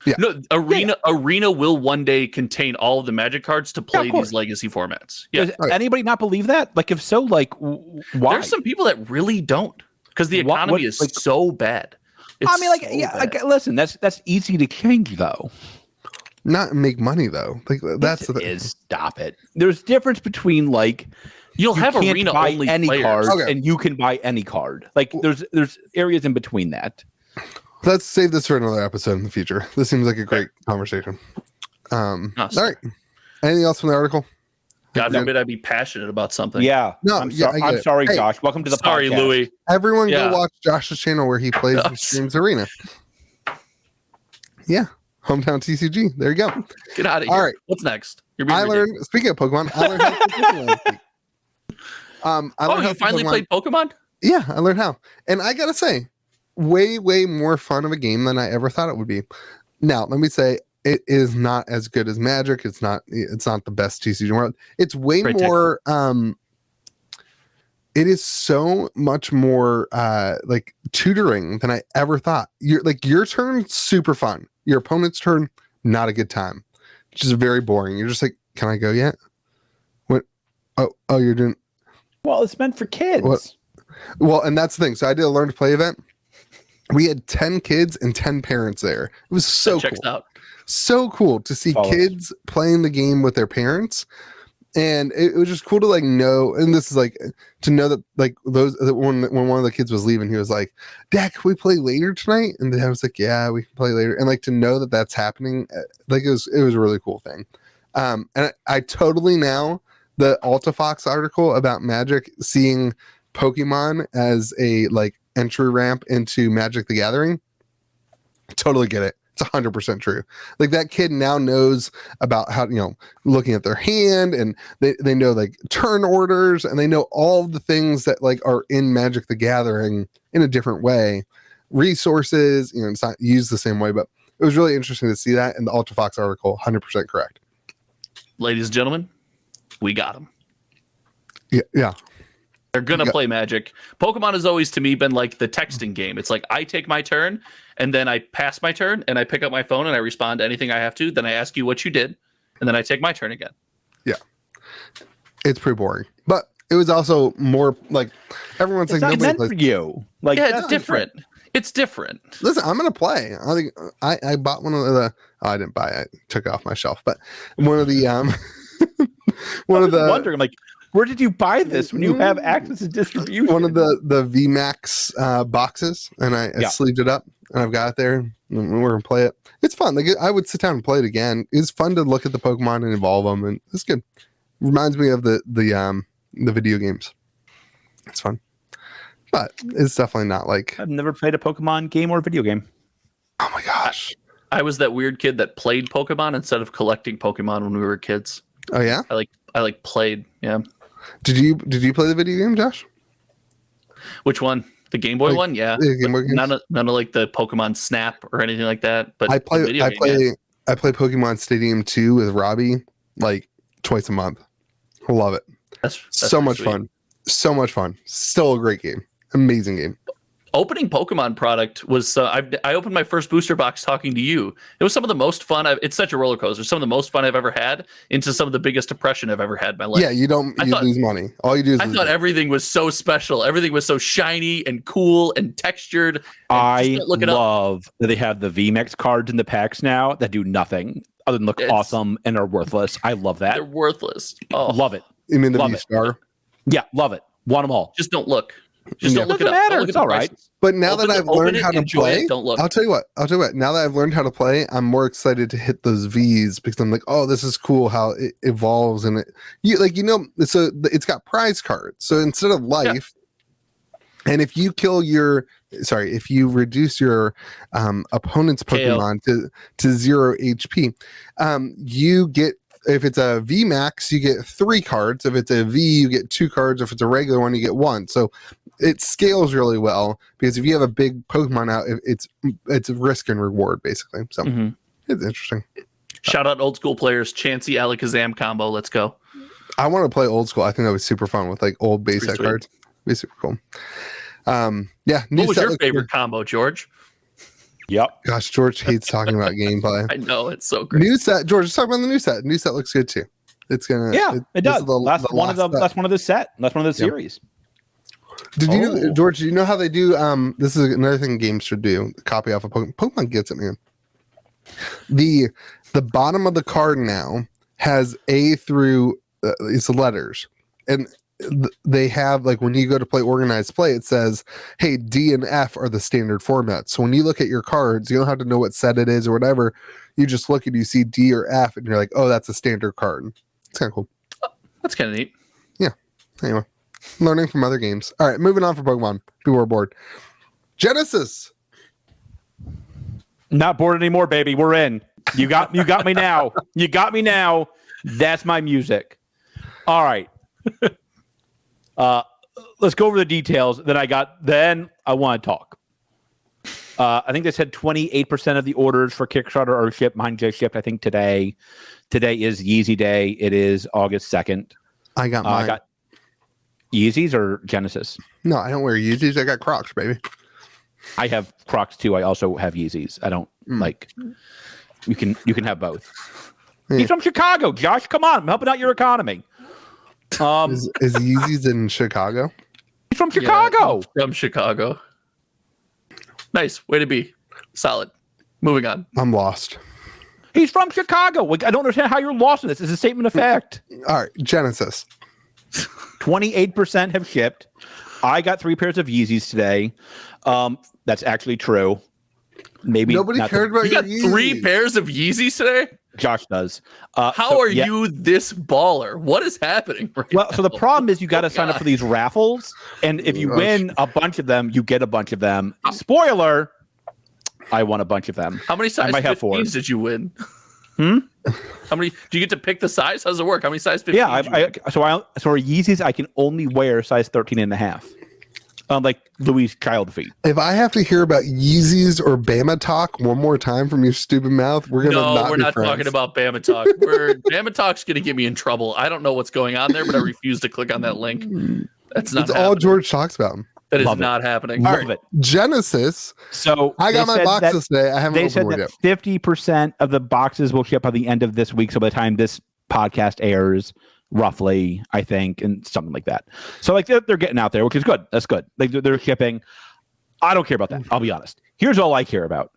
Yeah. No, Arena will one day contain all of the Magic cards to play these legacy formats. Yeah. Does anybody not believe that? Like, if so, like, why? There's some people that really don't, because the economy is so bad. Listen, that's easy to change though. Not make money though. Like stop it. There's difference between you'll have Arena buy only any players. card and you can buy any card. Like there's areas in between that. Let's save this for another episode in the future. This seems like a great conversation. All right. Anything else from the article? God forbid I be passionate about something. Yeah. No, I'm sorry, Josh. Welcome to the podcast. Louis. Everyone go watch Josh's channel where he plays and streams Arena. Yeah. Hometown TCG. There you go. Get out of here. All right. What's next? Speaking of Pokemon, I learned how to play Pokemon last week. You finally played Pokemon? Yeah, I learned how. And I gotta say, way, way more fun of a game than I ever thought it would be. Now, let me say, it is not as good as Magic. It's not the best TCG in the world. It's way more it is so much more like tutoring than I ever thought. Your turn, super fun. Your opponent's turn, not a good time. Which is very boring. You're just like, can I go yet? What? Oh, you're doing. Well, it's meant for kids. What? Well, and that's the thing. So I did a learn to play event. We had 10 kids and 10 parents there. It was so cool. Out. So cool to see kids playing the game with their parents. And it was just cool to know, and this is to know that when one of the kids was leaving, he was like, "Dad, can we play later tonight?" And the dad was like, "Yeah, we can play later." And to know that that's happening, it was a really cool thing. And I totally now the AltaFox article about Magic seeing Pokemon as a entry ramp into Magic the Gathering. Totally get it. It's 100% true. Like that kid now knows about how, looking at their hand, and they know like turn orders, and they know all the things that like are in Magic the Gathering in a different way. Resources, it's not used the same way, but it was really interesting to see that in the Ultra Fox article. 100% correct. Ladies and gentlemen, we got them. Yeah. They're going to play Magic. Pokemon has always, to me, been like the texting game. It's like I take my turn, and then I pass my turn, and I pick up my phone, and I respond to anything I have to. Then I ask you what you did, and then I take my turn again. Yeah. It's pretty boring. But it was also more like everyone's it's like, not nobody meant for you. Like, yeah, it's different. It's different. Listen, I'm going to play. I think I bought one of the, I didn't buy it. I took it off my shelf, but one of the, wondering, I'm like, where did you buy this when you have access to distribution? One of the VMAX boxes, and I sleeved it up, and I've got it there, and we're gonna play it. It's fun. Like I would sit down and play it again. It's fun to look at the Pokemon and evolve them, and it's good. Reminds me of the video games. It's fun, but it's definitely not like. I've never played a Pokemon game or video game. Oh my gosh! I was that weird kid that played Pokemon instead of collecting Pokemon when we were kids. Oh yeah, I played. Yeah. Did you play the video game, Josh? Which one? The Game Boy one? Yeah. Game Boy none of like the Pokemon Snap or anything like that. But I play Pokemon Stadium 2 with Robbie like twice a month. I love it. That's so much fun. So much fun. Still a great game. Amazing game. Opening Pokemon product was I opened my first booster box talking to you. It was some of the most fun. It's such a roller coaster. Some of the most fun I've ever had into some of the biggest depression I've ever had in my life. Yeah, you lose money. All you do is I thought everything was so special. Everything was so shiny and cool and textured. And I love that they have the VMAX cards in the packs now that do nothing other than look awesome and are worthless. I love that. They're worthless. Oh, love it. You mean the V-Star? Yeah, love it. Want them all. Just don't look. Just don't look it up. Matter. It's all right. But now that I've learned how to play, don't look. I'll tell you what. Now that I've learned how to play, I'm more excited to hit those V's because I'm like, oh, this is cool how it evolves, and it's got prize cards. So instead of life, and if you reduce your opponent's Pokemon to 0 HP, you get. If it's a V Max, you get 3 cards. If it's a V, you get 2 cards. If it's a regular one, you get 1. So it scales really well because if you have a big Pokemon out, it's a risk and reward basically. So it's interesting. Shout out old school players, Chansey Alakazam combo. Let's go. I want to play old school. I think that was super fun with like old base set cards. It'd be super cool. Yeah. What was your favorite combo, George? Yep. Gosh, George hates talking about gameplay. I know, it's so great. New set, George. Let's talk about the new set. New set looks good too. It's gonna. Yeah, it does. That's one of the set. That's one of the series. Did you know, George? Do you know how they do? This is another thing games should do. Copy off of Pokemon. Pokemon gets it, man. The bottom of the card now has A through it's letters, and they have like when you go to play organized play, it says, hey, D and F are the standard format. So when you look at your cards, you don't have to know what set it is or whatever. You just look and you see D or F, and you're like, oh, that's a standard card. It's kind of cool. That's kind of neat. Yeah. Anyway, learning from other games. All right, moving on for Pokemon. People are bored. Genesis. Not bored anymore, baby. We're in. You got me now. You got me now. That's my music. All right. Let's go over the details. Then I want to talk. I think they said 28% of the orders for Kickstarter are shipped. Mine just shipped, I think, today. Today is Yeezy Day. It is August 2nd. I got mine. I got Yeezys or Genesis? No, I don't wear Yeezys. I got Crocs, baby. I have Crocs too. I also have Yeezys. I don't like. You can have both. Yeah. He's from Chicago, Josh. Come on, I'm helping out your economy. Is Yeezys in Chicago? He's from Chicago. Yeah, from Chicago. Nice. Way to be. Solid. Moving on. I'm lost. He's from Chicago. Like, I don't understand how you're lost in this. It's a statement of fact. All right. Genesis. 28% have shipped. I got 3 pairs of Yeezys today. That's actually true. Maybe nobody cared about your Yeezys. You got 3 pairs of Yeezys today? Josh does. How are you this baller? What is happening right now? So the problem is you got to sign up for these raffles, and if you win a bunch of them, you get a bunch of them. Spoiler, I won a bunch of them. How many size might have 15s did you win? Hmm? How many do you get to pick the size? How does it work? How many size 15s? Yeah, so for Yeezys, I can only wear size 13 and a half. Like Louis' child feet. If I have to hear about Yeezys or Bama talk one more time from your stupid mouth, we're gonna we're not talking about Bama talk. Bama talk's gonna get me in trouble. I don't know what's going on there, but I refuse to click on that link. That's not. It's all George talks about. That is not happening. Love it. Genesis. So I got my boxes today. I haven't opened one yet. 50% of the boxes will ship by the end of this week. So by the time this podcast airs, roughly, I think, and something like that. So like they're getting out there, which is good. That's good. Like they're shipping. I don't care about that. I'll be honest. Here's all I care about.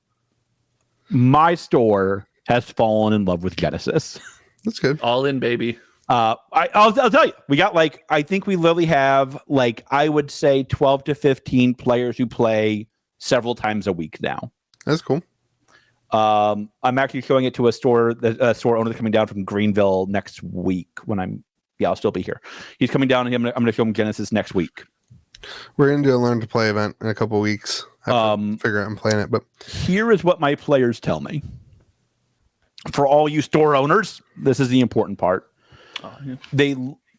My store has fallen in love with Genesis. That's good. All in, baby. I'll tell you, we got I think we literally have I would say 12 to 15 players who play several times a week now. That's cool. I'm actually showing it to a store owner that's coming down from Greenville next week I'll still be here. He's coming down and I'm going to show him Genesis next week. We're going to do a learn to play event in a couple of weeks. I have to figure out I'm playing it, but here is what my players tell me. For all you store owners, this is the important part. Oh, yeah.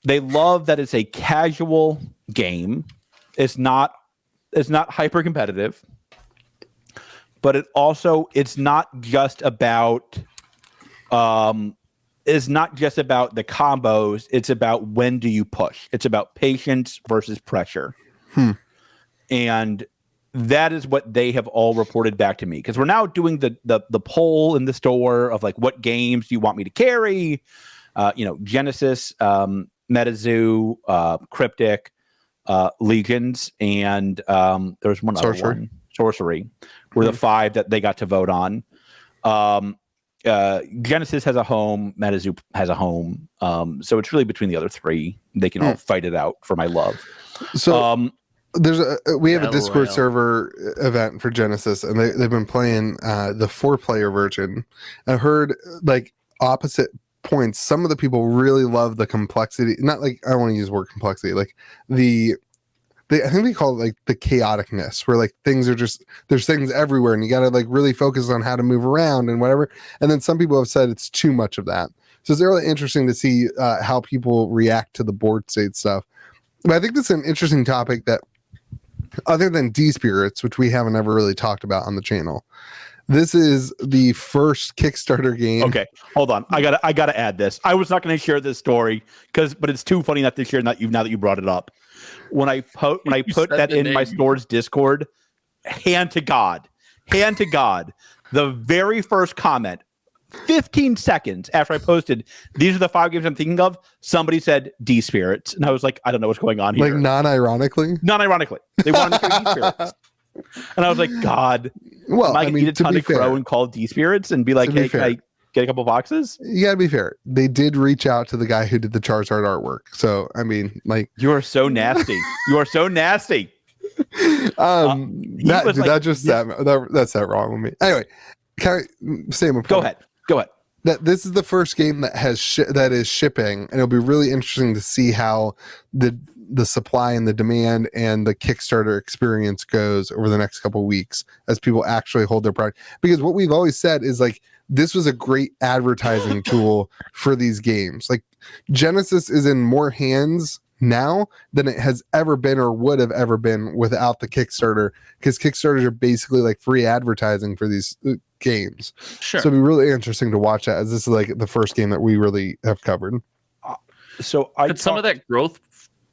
They love that it's a casual game. It's not hyper competitive, but it's not just about the combos. It's about when do you push. It's about patience versus pressure. And that is what they have all reported back to me, because we're now doing the poll in the store of what games do you want me to carry. Genesis, MetaZoo, Cryptic, Legions, and there's one other one, Sorcery, were the 5 that they got to vote on. Genesis has a home, MetaZoo has a home, so it's really between the other 3. They can all fight it out for my love. So we have a Discord server event for Genesis, and they've been playing the 4-player version. I heard opposite points. Some of the people really love the complexity. Not I don't want to use the word complexity. I think they call it the chaoticness, where things are just, there's things everywhere, and you got to really focus on how to move around and whatever. And then some people have said it's too much of that. So it's really interesting to see how people react to the board state stuff. But I think this is an interesting topic that, other than D-Spirits, which we haven't ever really talked about on the channel, this is the first Kickstarter game. Okay, hold on. I gotta add this. I was not going to share this story but it's too funny not to share now that you brought it up. When I put that in my store's Discord, hand to God, the very first comment, 15 seconds after I posted, these are the 5 games I'm thinking of, somebody said D-Spirits, and I was like, I don't know what's going on here. Non-ironically, they wanted to say D-Spirits. And I was like, God, am I going to eat a ton of crow and call D-Spirits and be like, hey, can I get a couple boxes? You got to be fair. They did reach out to the guy who did the Charizard artwork. So, I mean, you are so nasty. You are so nasty. That sat wrong with me. Anyway, can I say my point? Go ahead. That this is the first game that that is shipping, and it'll be really interesting to see how the supply and the demand and the Kickstarter experience goes over the next couple of weeks as people actually hold their product. Because what we've always said is this was a great advertising tool for these games. Genesis is in more hands now than it has ever been or would have ever been without the Kickstarter, because Kickstarters are basically free advertising for these games. Sure. So it'd be really interesting to watch that, as this is the first game that we really have covered. So could some of that growth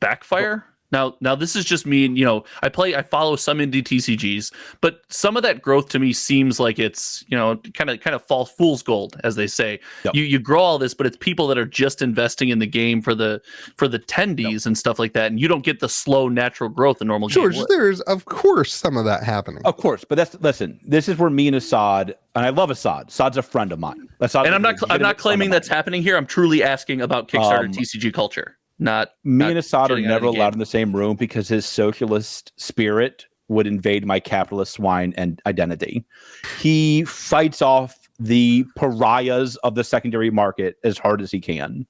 backfire? Now this is just me, I follow some indie TCGs, but some of that growth to me seems like it's, kind of false fool's gold, as they say. Yep. You grow all this, but it's people that are just investing in the game for the tendies and stuff like that, and you don't get the slow natural growth in normal George, game. There's of course some of that happening. Of course, but this is where me and Assad, and I love Assad. Assad's a friend of mine. And I'm not claiming that's happening here. I'm truly asking about Kickstarter TCG culture. Me and Assad are never allowed in the same room because his socialist spirit would invade my capitalist swine and identity. He fights off the pariahs of the secondary market as hard as he can.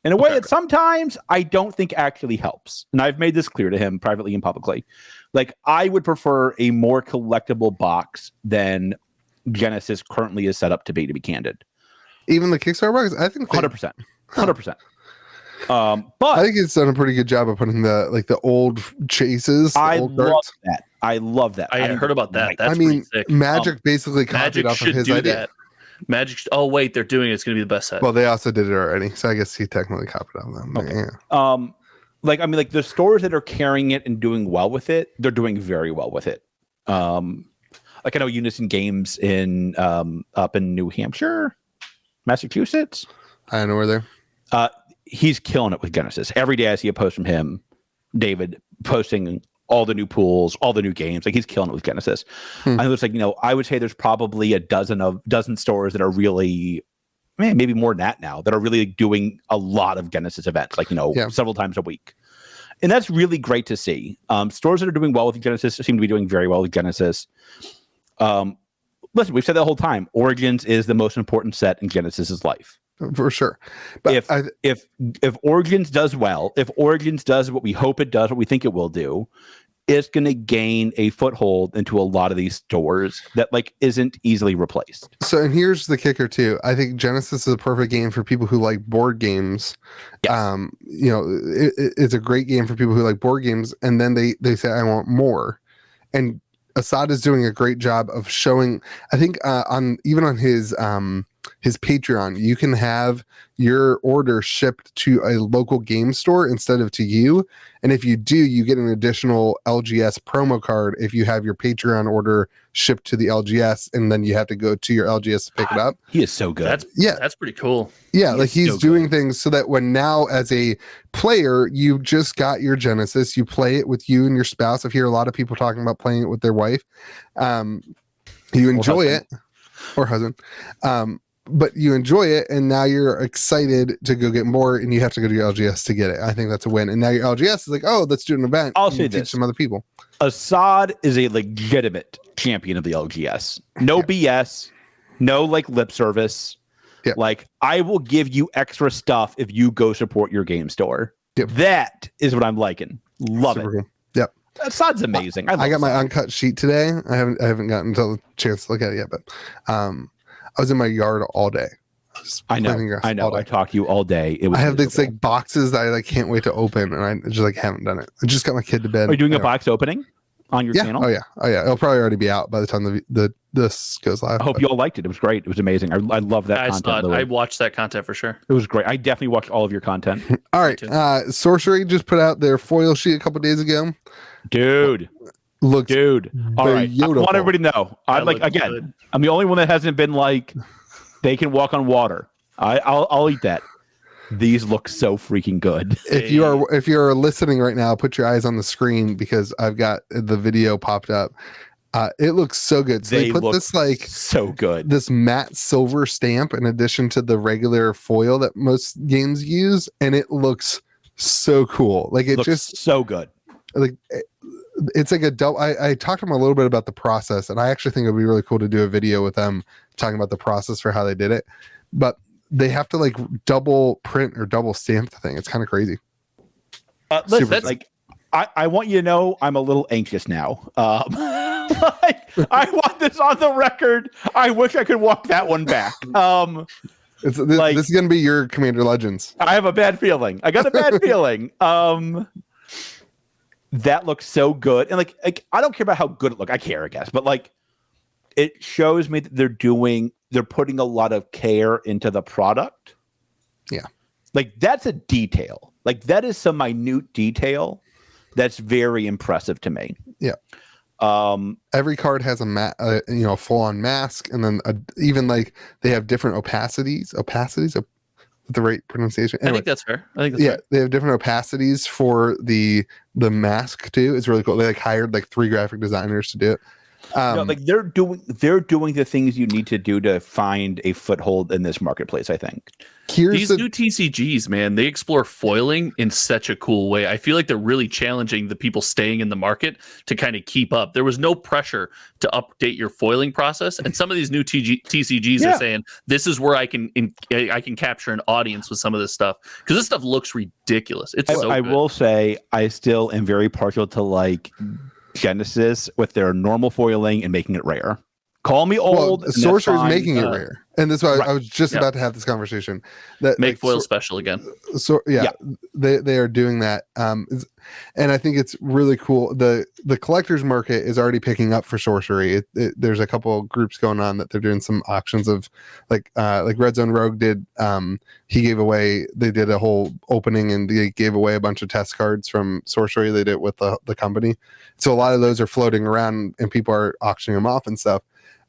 in a way Okay. that sometimes I don't think actually helps. And I've made this clear to him privately and publicly. Like, I would prefer a more collectible box than Genesis currently is set up to be candid. Even the Kickstarter box, I think 100%. 100%. I But think it's done a pretty good job of putting the old chases. I old love darts. that. I love that. I think heard about that. right. That's I mean, pretty sick. Magic basically copied Magic off of should his do idea. that. Magic. Oh wait, they're doing it. It's going to be the best set. Well, they also did it already, so I guess he technically copied off them. Okay. Yeah. Like the stores that are carrying it and doing well with it, they're doing very well with it. Like I know Unison Games in up in New Hampshire, Massachusetts. I don't know where they're. He's killing it with Genesis. Every day I see a post from him, David, posting all the new pools, all the new games. Like, he's killing it with Genesis. I was like, I would say there's probably a dozen stores that are really, maybe more than that now, that are really doing a lot of Genesis events, like, several times a week. And that's really great to see. Stores that are doing well with Genesis seem to be doing very well with Genesis. Listen, we've said the whole time, Origins is the most important set in Genesis's life. For sure. But if Origins does well, if Origins does what we hope it does, what we think it will do, it's going to gain a foothold into a lot of these stores that like isn't easily replaced. So, and here's the kicker too. I think Genesis is a perfect game for people who like board games. Yes. It's a great game for people who like board games, and then they say, I want more. And Assad is doing a great job of showing, I think on his Patreon, you can have your order shipped to a local game store instead of to you. And if you do, you get an additional LGS promo card if you have your Patreon order shipped to the LGS, and then you have to go to your LGS to pick it up. He is so good. That's pretty cool. Yeah, like he's doing things so that when now as a player, you just got your Genesis, you play it with you and your spouse. I hear a lot of people talking about playing it with their wife. You enjoy it, or husband. But you enjoy it, and now you're excited to go get more, and you have to go to your LGS to get it. I think that's a win. And now your LGS is like, oh, let's do an event. I'll say teach some other people. Assad is a legitimate champion of the LGS. No BS, no like lip service. Yep. Like, I will give you extra stuff if you go support your game store. Yep. That is what I'm liking. Love Super it. cool. Yep. Assad's amazing. I got my uncut sheet today. I haven't gotten a chance to look at it yet, but I was in my yard all day. I know. I talked to you all day. I have these like boxes that I like can't wait to open, and I just like haven't done it. I just got my kid to bed. Are you doing a box opening on your channel? Oh yeah. It'll probably already be out by the time this goes live. I hope you all liked it. It was great. It was amazing. I love that content. I watched that content for sure. It was great. I definitely watched all of your content. All right. Sorcery just put out their foil sheet a couple days ago. Dude. Looks all right. I want everybody to know. I'm the only one that hasn't been like, they can walk on water. I'll eat that. These look so freaking good. If you're listening right now, put your eyes on the screen because I've got the video popped up. It looks so good. So they put this like so good. This matte silver stamp in addition to the regular foil that most games use, and it looks so cool. Like it looks just so good. Like it's like a double. I talked to them a little bit about the process, and I actually think it'd be really cool to do a video with them talking about the process for how they did it. But they have to like double print or double stamp the thing. It's kind of crazy. Listen, like I want you to know I'm a little anxious now. I want this on the record. I wish I could walk that one back. This is gonna be your Commander Legends. I have a bad feeling. I got a bad feeling. That looks so good, and like I don't care about how good it looks. I care, I guess, but like it shows me that they're putting a lot of care into the product. Yeah, like that's a detail. Like that is some minute detail that's very impressive to me. Yeah. Every card has a full-on mask, and then even like they have different opacities. The right pronunciation. Anyway, I think that's fair. Fair. They have different opacities for the mask too. It's really cool. They like hired like 3 graphic designers to do it. Like they're doing the things you need to do to find a foothold in this marketplace, I think. These new TCGs, man, they explore foiling in such a cool way. I feel like they're really challenging the people staying in the market to kind of keep up. There was no pressure to update your foiling process, and some of these new TCGs are saying this is where I can capture an audience with some of this stuff, because this stuff looks ridiculous. I will say I still am very partial to like Genesis with their normal foiling and making it rare. Call me old. Well, Sorcerer's making it rare, and that's why I was just about to have this conversation. That make foil special again. So they are doing that, and I think it's really cool. The collector's market is already picking up for Sorcery. There's a couple groups going on that they're doing some auctions of, like Red Zone Rogue did. They did a whole opening and they gave away a bunch of test cards from Sorcery. They did it with the company, so a lot of those are floating around and people are auctioning them off and stuff.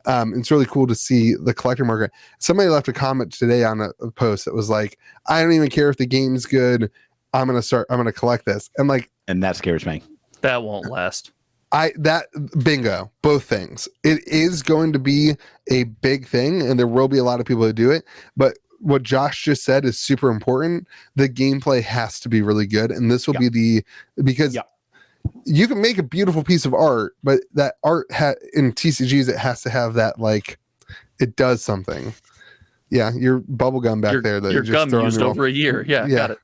It's really cool to see the collector market. Somebody left a comment today on a post that was like, I don't even care if the game's good. I'm going to collect this. And that scares me. That won't last. Bingo, both things. It is going to be a big thing and there will be a lot of people who do it. But what Josh just said is super important. The gameplay has to be really good. And this will be because you can make a beautiful piece of art, but that art in TCGs, it has to have that, like, it does something. Yeah, your bubble gum back there. That your gum used over a year. Yeah, got it.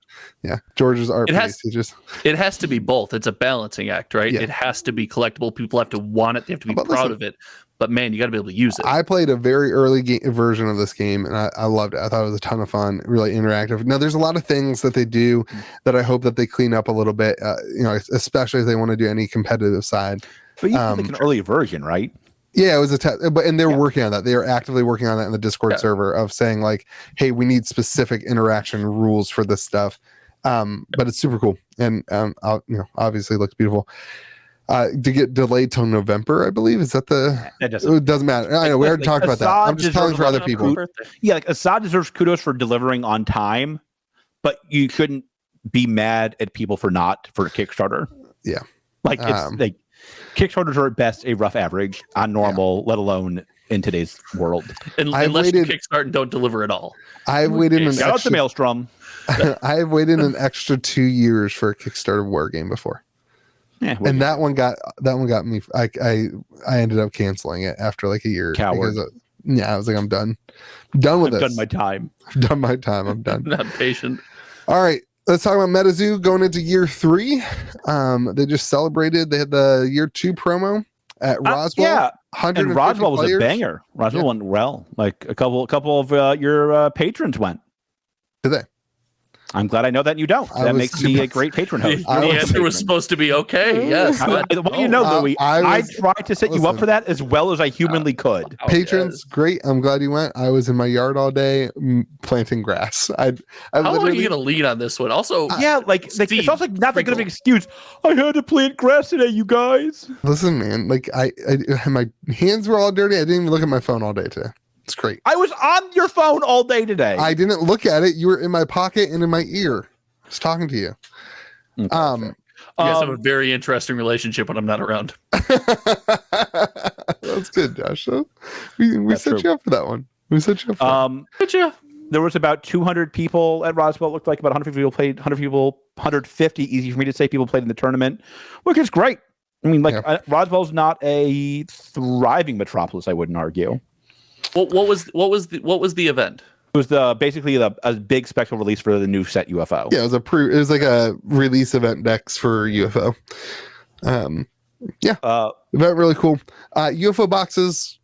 Yeah, George's art piece. It has to be both. It's a balancing act, right? Yeah. It has to be collectible. People have to want it. They have to be proud of it. But man, you got to be able to use it. I played a very early version of this game, and I loved it. I thought it was a ton of fun, really interactive. Now, there's a lot of things that they do that I hope that they clean up a little bit, especially if they want to do any competitive side. But you like an early version, right? Yeah, it was a test, and they're working on that. They are actively working on that in the Discord server of saying like, "Hey, we need specific interaction rules for this stuff." But it's super cool, and obviously looks beautiful. To get delayed till November, I believe. Is that it doesn't matter. I know we already talked about that. I'm just telling for other people. Yeah, like Assad deserves kudos for delivering on time, but you shouldn't be mad at people for Kickstarter. Yeah, like it's like Kickstarters are at best a rough average on normal, let alone in today's world. Unless you kickstart and don't deliver at all. I've waited shout out to Maelstrom. I've waited an extra 2 years for a Kickstarter war game before. Yeah, and that one got me. I ended up canceling it after like a year. Coward. I was like, I'm done with this. Done my time. I've done my time. I'm done. Not patient. All right, let's talk about MetaZoo going into year 3. They just celebrated. They had the year 2 promo at Roswell. And Roswell was a banger. Roswell went well. Like a couple of your patrons went. Did they? I'm glad I know that you don't. That makes me a great patron host. The answer was supposed to be okay. Yes. Louis, I tried to set you up for that as well as I humanly could. Patrons, great. I'm glad you went. I was in my yard all day planting grass. How long are you going to lead on this one? Also, Steve, it's also not that good of an excuse. I had to plant grass today, you guys. Listen, man, like I my hands were all dirty. I didn't even look at my phone all day today. It's great. I was on your phone all day today. I didn't look at it. You were in my pocket and in my ear. I was talking to you. Okay, you guys have a very interesting relationship when I'm not around. That's good, Josh. So we set you up for that one. We set you up for that. There was about 200 people at Roswell. It looked like about 150 people played. 150. Easy for me to say. People played in the tournament, which is great. I mean, Roswell's not a thriving metropolis. I wouldn't argue. What was the event? It was basically a big special release for the new set UFO. Yeah, it was like a release event decks for UFO. Event really cool. UFO boxes,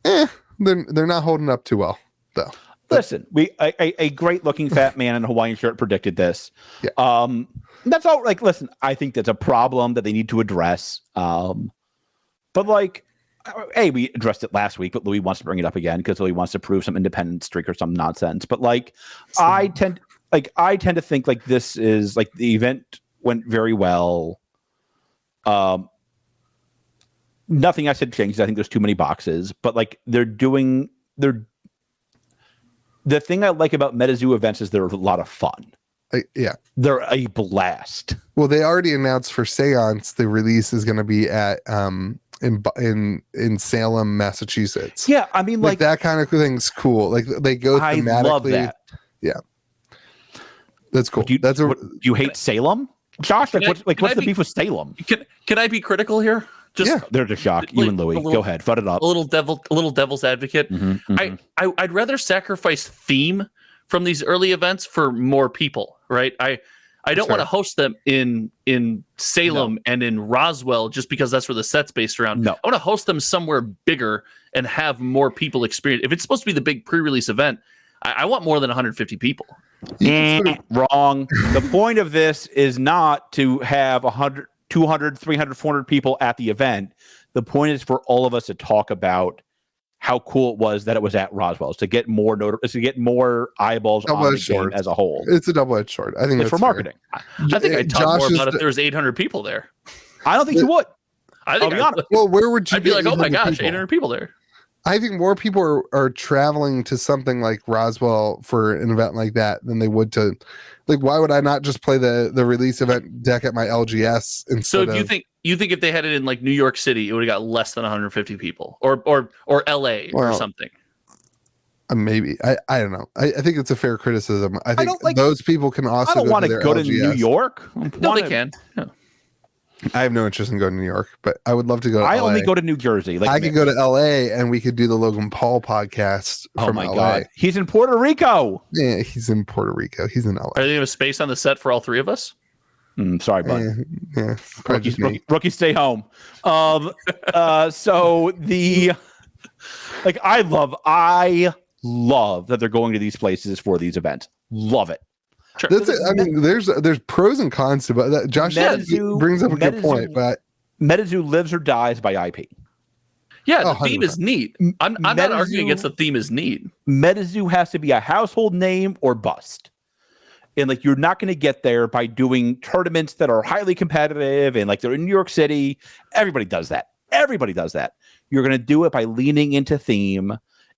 they're not holding up too well though. Listen, a great looking fat man in a Hawaiian shirt predicted this. Yeah. That's all. Like, listen, I think that's a problem that they need to address. But like. Hey, we addressed it last week, but Louis wants to bring it up again because Louis wants to prove some independent streak or some nonsense. But like, I tend to think like this is like the event went very well. Nothing I said changed. I think there's too many boxes, but like the thing I like about MetaZoo events is they're a lot of fun. They're a blast. Well, they already announced for Seance the release is going to be at in Salem, Massachusetts. Yeah, I mean, Like that kind of thing's cool. Like they go I thematically. love that. Yeah, that's cool. Do you hate Salem, Josh? What's the beef with Salem? Can I be critical here? They're just shocked. You and Louie, go ahead, fud it up. A little devil's advocate. I'd rather sacrifice theme from these early events for more people, right? I don't want to host them in Salem and in Roswell just because that's where the set's based around. No. I want to host them somewhere bigger and have more people experience. If it's supposed to be the big pre-release event, I want more than 150 people. Wrong. The point of this is not to have 100, 200, 300, 400 people at the event. The point is for all of us to talk about how cool it was that it was at Roswell, to get more to get more eyeballs on the game as a whole. It's a double-edged sword. I think it's for marketing. I think I'd talk more about if there was 800 people there. I don't think you would. I'll be honest. Well, where would you? I'd be like, oh my gosh, 800 people there. I think more people are traveling to something like Roswell for an event like that than they would to, like, why would I not just play the release event deck at my LGS instead? So if you think if they had it in like New York City, it would have got less than 150 people, or LA or something. Maybe I don't know. I think it's a fair criticism. I think those people can also. I don't want to go to New York. No, they can. No. I have no interest in going to New York, but I would love to go to LA. I only go to New Jersey. I could go to LA and we could do the Logan Paul podcast from LA. God. He's in Puerto Rico. Yeah, he's in Puerto Rico. He's in LA. Are they have a space on the set for all three of us? Sorry, bud. Yeah, rookie, stay home. So the I love that they're going to these places for these events. Love it. Sure. That's it. I mean, there's pros and cons to that. Josh brings up a good point, but MetaZoo lives or dies by IP. Yeah, the theme is neat. I'm not arguing against the theme is neat. MetaZoo has to be a household name or bust. And you're not going to get there by doing tournaments that are highly competitive and they're in New York City. Everybody does that. You're going to do it by leaning into theme.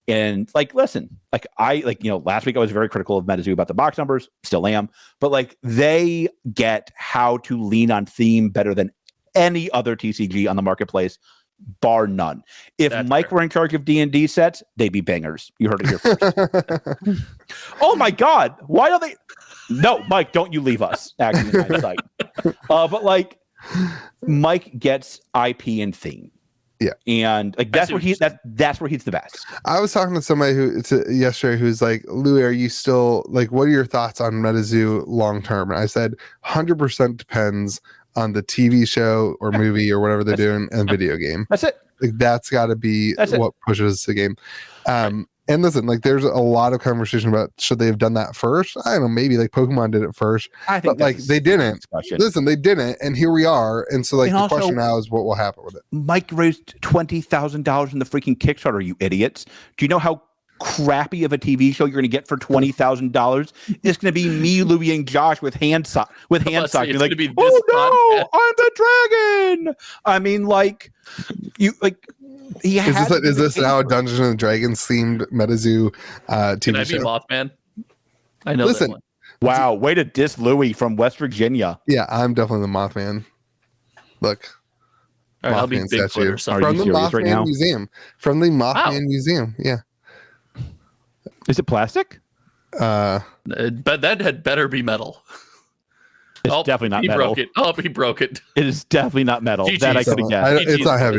And listen, last week I was very critical of MetaZoo about the box numbers, still am, but they get how to lean on theme better than any other TCG on the marketplace, bar none. If Mike were in charge of D&D sets, they'd be bangers. You heard it here first. Oh my God. Why are they? No, Mike, don't you leave us. Actually, in hindsight. But Mike gets IP and theme. Yeah, and that's where he's the best. I was talking to somebody yesterday who's like, Louis, are you still what are your thoughts on MetaZoo long term? And I said 100% depends on the TV show or movie or whatever they're doing and video game. That's it. That's got to be what pushes the game. And listen, there's a lot of conversation about should they have done that first? I don't know, maybe Pokemon did it first. I think they didn't. Listen, they didn't, and here we are. And so the question now is what will happen with it. Mike raised $20,000 in the freaking Kickstarter, you idiots. Do you know how crappy of a TV show you're going to get for $20,000? It's going to be me, Louie, and Josh with hand sock. You're like, oh no, I'm the dragon. I mean, is this now a Dungeons and Dragons themed MetaZoo TV Can I show? be Mothman? I know. Listen, that one. Wow, way to diss Louie from West Virginia. Yeah, I'm definitely the Mothman. Look, all right, I'll be Bigfoot or something. From the Mothman Museum. From the Mothman Museum. Yeah. Is it plastic? But that had better be metal. It's definitely not metal. He broke it. It is definitely not metal. That I could have guessed. It's not heavy.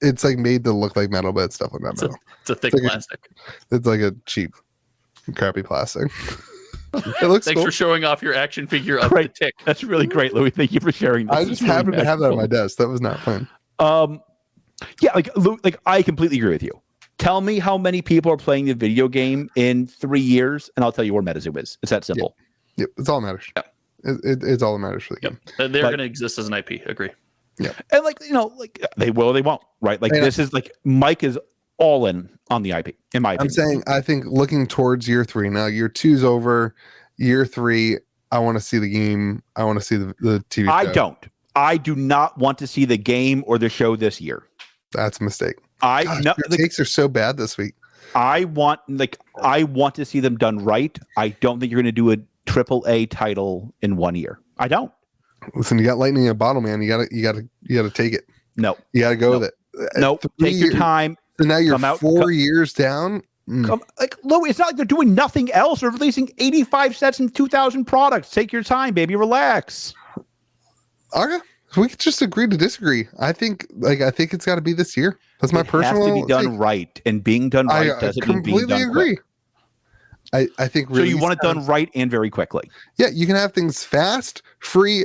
It's made to look like metal, but it's definitely not metal. It's a thick plastic. It's like a cheap, crappy plastic. It looks Thanks cool. for showing off your action figure of the tick. That's really great, Louis. Thank you for sharing this. I just happened to have that on my desk. That was not fun. Yeah, I completely agree with you. Tell me how many people are playing the video game in 3 years, and I'll tell you where MetaZoo is. It's that simple. Yep. It's all that matters. Yeah. It's all that matters for the game. They're going to exist as an IP. Agree. Yeah. And they will or they won't, right? This is Mike is all in on the IP, in my opinion. I'm saying, I think looking towards year 3 now, year 2's over. Year 3, I want to see the game. I want to see the TV show. I do not want to see the game or the show this year. That's a mistake. Your takes are so bad this week. I want to see them done right. I don't think you're going to do a AAA title in 1 year. I don't. Listen, you got lightning in a bottle, man. You gotta take it. No. You got to go No. with it. Nope. 3 Take your years- time. So now you're Come out- 4 years down. Like, Louis, it's not like they're doing nothing else. They're releasing 85 sets and 2,000 products. Take your time, baby. Relax. Okay. We could just agree to disagree. I think it's got to be this year. That's my personal. It has to be done take. right, and being done right I doesn't mean being completely done agree. quick. I think So you release want it done times- right and very quickly. Yeah, you can have things fast, free.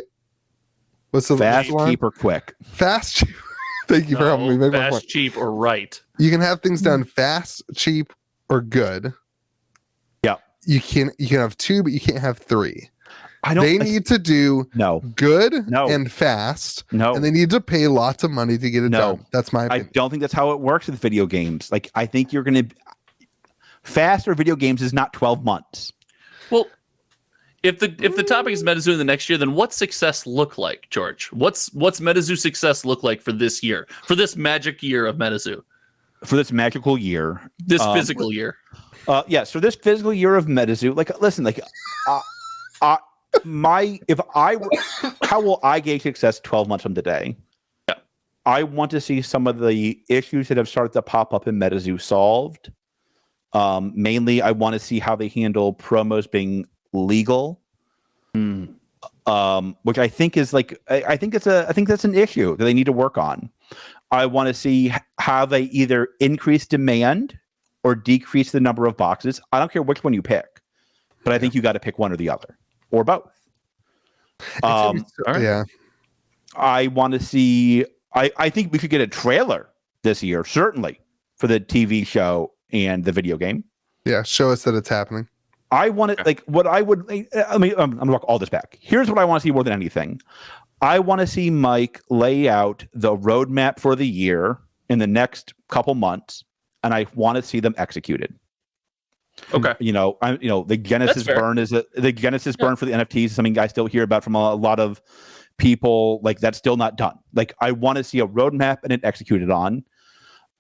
What's the Fast, line? cheap, or quick. Fast, cheap. Thank you for helping me make my fast, point. cheap, or right. You can have things done fast, cheap, or good. Yeah. You can have two, but you can't have three. I don't. They need to do No. good No. and fast, No. and they need to pay lots of money to get it No. done. That's my I opinion. don't think that's how it works with video games. Like, I think you're going to. Faster video games is not 12 months. Well, if the topic is MetaZoo in the next year, then what's success look like, George? What's MetaZoo success look like for this year, for this magic year of MetaZoo, For this magical year. this physical year? Yeah, so this physical year of MetaZoo, like, listen, like, how will I gauge success 12 months from today? Yeah. I want to see some of the issues that have started to pop up in MetaZoo solved. Mainly, I want to see how they handle promos being legal, which I think is like, I think that's an issue that they need to work on. I want to see how they either increase demand or decrease the number of boxes. I don't care which one you pick, but I think you got to pick one or the other or both. Yeah. I want to see. I think we could get a trailer this year, certainly, for the TV show and the video game. Yeah. Show us that it's happening. I want to like what I would. I mean, I'm gonna walk all this back. Here's what I want to see more than anything. I want to see Mike lay out the roadmap for the year in the next couple months, and I want to see them executed. Okay. The Genesis burn burn for the NFTs is something I still hear about from a lot of people. Like, that's still not done. Like, I want to see a roadmap and it executed on.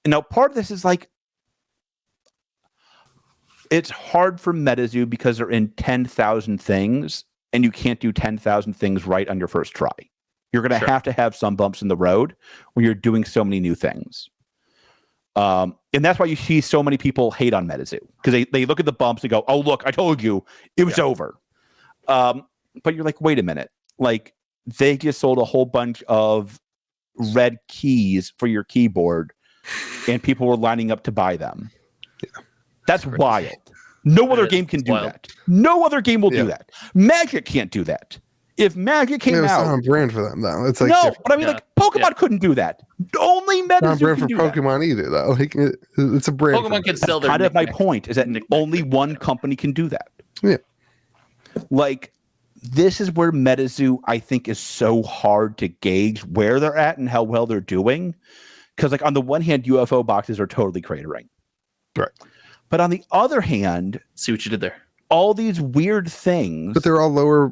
And now part of this is like, it's hard for MetaZoo because they're in 10,000 things and you can't do 10,000 things right on your first try. You're going to have some bumps in the road when you're doing so many new things. And that's why you see so many people hate on MetaZoo, because they look at the bumps and go, oh, look, I told you it was over. But you're like, wait a minute. Like, they just sold a whole bunch of red keys for your keyboard and people were lining up to buy them. Yeah. That's wild. No other game can do that. No other game will do that. Magic can't do that. If Magic came It was out, on brand for them though. It's like no, different. but I mean, like, Pokemon couldn't do that. Only Not MetaZoo brand can for do that. Pokemon either though. Like, it's a brand. Pokemon can sell their Kind of my knick-knack. point is that only one company can do that. Yeah. Like, this is where MetaZoo, I think, is so hard to gauge where they're at and how well they're doing. Because, like, on the one hand, UFO boxes are totally cratering. Right. But on the other hand, See what you did there. all these weird things. But they're all lower.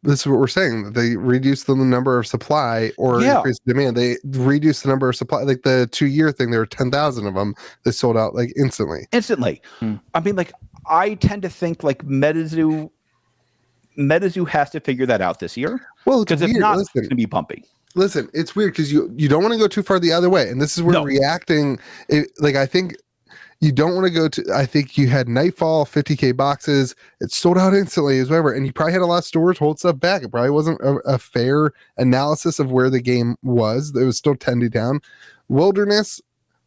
This is what we're saying. They reduce the number of supply or increase demand. They reduce the number of supply. Like the 2-year thing, there were 10,000 of them. They sold out like instantly. I mean, like, I tend to think like MetaZoo has to figure that out this year. Well, it's Because if weird. not, Listen, it's going to be bumpy. Listen, it's weird because you don't want to go too far the other way, and this is where reacting. I think you don't want to go to. I think you had Nightfall 50K boxes. It sold out instantly, as whatever, and you probably had a lot of stores hold stuff back. It probably wasn't a fair analysis of where the game was. It was still tending down. Wilderness,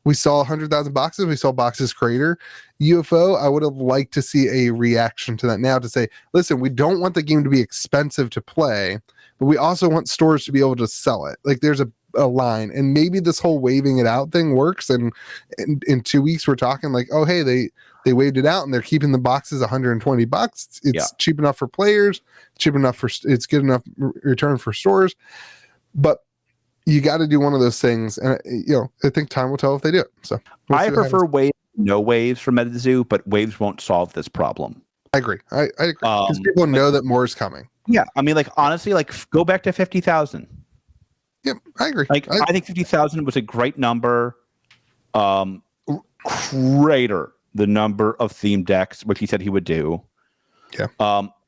we saw 100,000 boxes. We saw boxes crater. UFO, I would have liked to see a reaction to that now to say, listen, we don't want the game to be expensive to play, but we also want stores to be able to sell it. Like, there's a line, and maybe this whole waving it out thing works, and in 2 weeks we're talking like, oh hey, they waved it out and they're keeping the boxes $120. It's cheap enough for players, cheap enough for it's good enough return for stores, but you got to do one of those things, and I think time will tell if they do it. So I prefer waves, no waves for MetaZoo, but waves won't solve this problem. I agree. I agree, because people know that more is coming. Yeah, I mean, like, honestly, like, go back to 50,000. Yep, I agree. Like, I think 50,000 was a great number. Crater the number of theme decks, which he said he would do. Yeah.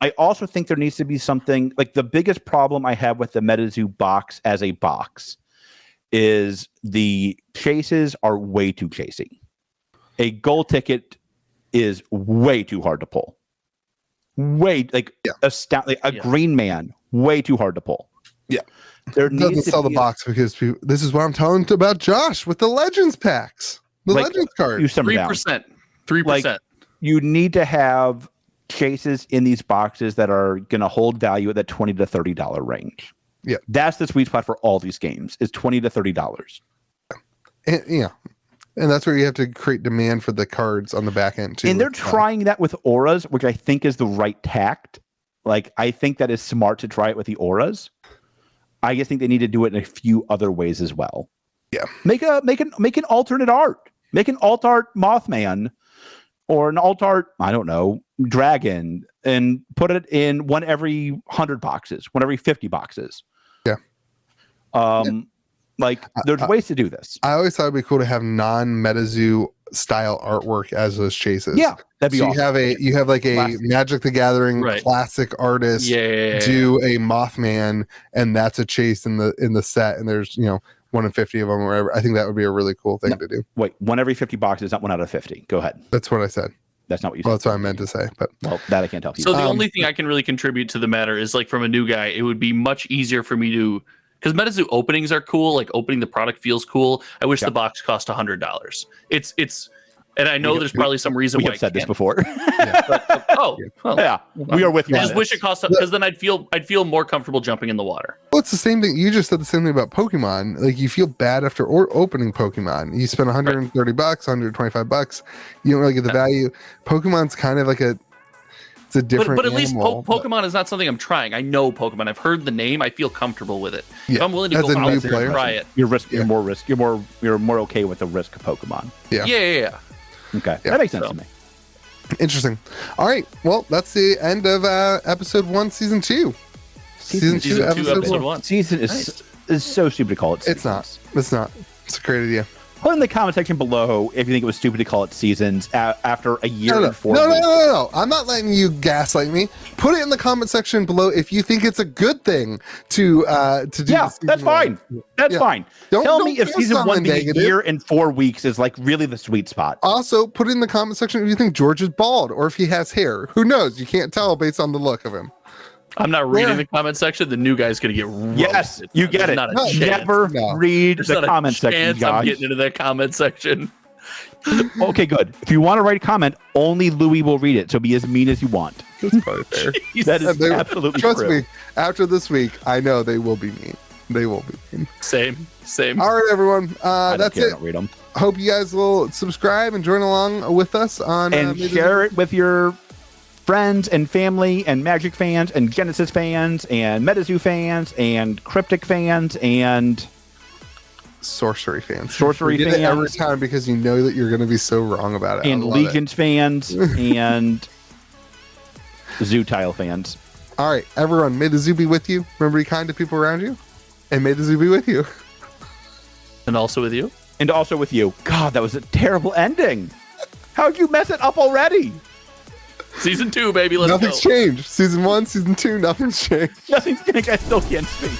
I also think there needs to be something like the biggest problem I have with the MetaZoo box as a box is the chases are way too chasey. A gold ticket is way too hard to pull. A green man, way too hard to pull. Yeah. There It doesn't needs to sell the be box because this is what I'm telling you about Josh with the Legends packs. The Legends card. You simmer down. 3%. 3%. You need to have chases in these boxes that are going to hold value at that $20 to $30 range. Yeah. That's the sweet spot for all these games, is $20 to $30. And, yeah. And that's where you have to create demand for the cards on the back end too. And they're trying that with auras, which I think is the right tact. Like, I think that is smart to try it with the auras. I just think they need to do it in a few other ways as well. Yeah. Make an alternate art. Make an alt art Mothman or an alt art, I don't know, dragon, and put it in one every 100 boxes, one every 50 boxes. Yeah. Like, there's ways to do this. I always thought it'd be cool to have non-MetaZoo style artwork as those chases. Yeah, that'd be so awesome. you have like a Classic. Magic the Gathering classic artist do a Mothman, and that's a chase in the set, and there's 1 in 50 of them or whatever. I think that would be a really cool thing to do. Wait, one every 50 boxes, not 1 out of 50. Go ahead. That's what I said. That's not what you said. Well, that's what I meant to say, but that I can't tell you. So the only thing I can really contribute to the matter is, like, from a new guy, it would be much easier for me to, because MetaZoo openings are cool. Like, opening the product feels cool. I wish the box cost $100. It's, and I know there's probably some reason why I've said this before. We are with you. I just wish it cost, because then I'd feel more comfortable jumping in the water. Well, it's the same thing. You just said the same thing about Pokemon. Like, you feel bad after opening Pokemon. You spend $130, $125. You don't really get the value. Pokemon's kind of like it's a different but at least animal, Pokemon is not something I'm trying. I know Pokemon. I've heard the name. I feel comfortable with it. Yeah. If I'm willing to As go a out new there player. and try it. You're more okay with the risk of Pokemon. Yeah. Okay. Yeah. That makes sense to me. Interesting. All right. Well, that's the end of episode 1, season 2. Season 2, episode 1. Season is so stupid to call it seasons. It's not. It's a great idea. Put in the comment section below if you think it was stupid to call it seasons after a year and 4 weeks. No. I'm not letting you gaslight me. Put it in the comment section below if you think it's a good thing to do. Yeah, that's fine. That's fine. Tell me if season 1 being a year and 4 weeks is like really the sweet spot. Also, put it in the comment section if you think George is bald or if he has hair. Who knows? You can't tell based on the look of him. I'm not reading the comment section. The new guy's going to get roasted. Yes, you get There's it. Not a chance. Never read the comment section, I'm guys. getting into that comment section. Okay, good. If you want to write a comment, only Louis will read it. So be as mean as you want. That's probably fair. That is absolutely trust true. me, after this week, I know they will be mean. They will be mean. Same. All right, everyone. That's it. I don't read them. Hope you guys will subscribe and join along with us on and share it with your friends and family and Magic fans and Genesis fans and MetaZoo fans and Cryptic fans and sorcery fans. Sorcery fans. It every time because you know that you're going to be so wrong about it. And Legions fans and Zoo Tile fans. All right, everyone. May the zoo be with you. Remember, be kind to people around you, and may the zoo be with you. And also with you. And also with you. God, that was a terrible ending. How'd you mess it up already? Season 2, baby. Let's Nothing's go. changed. Season 1, season 2, nothing's changed. Nothing's changed. I still can't speak.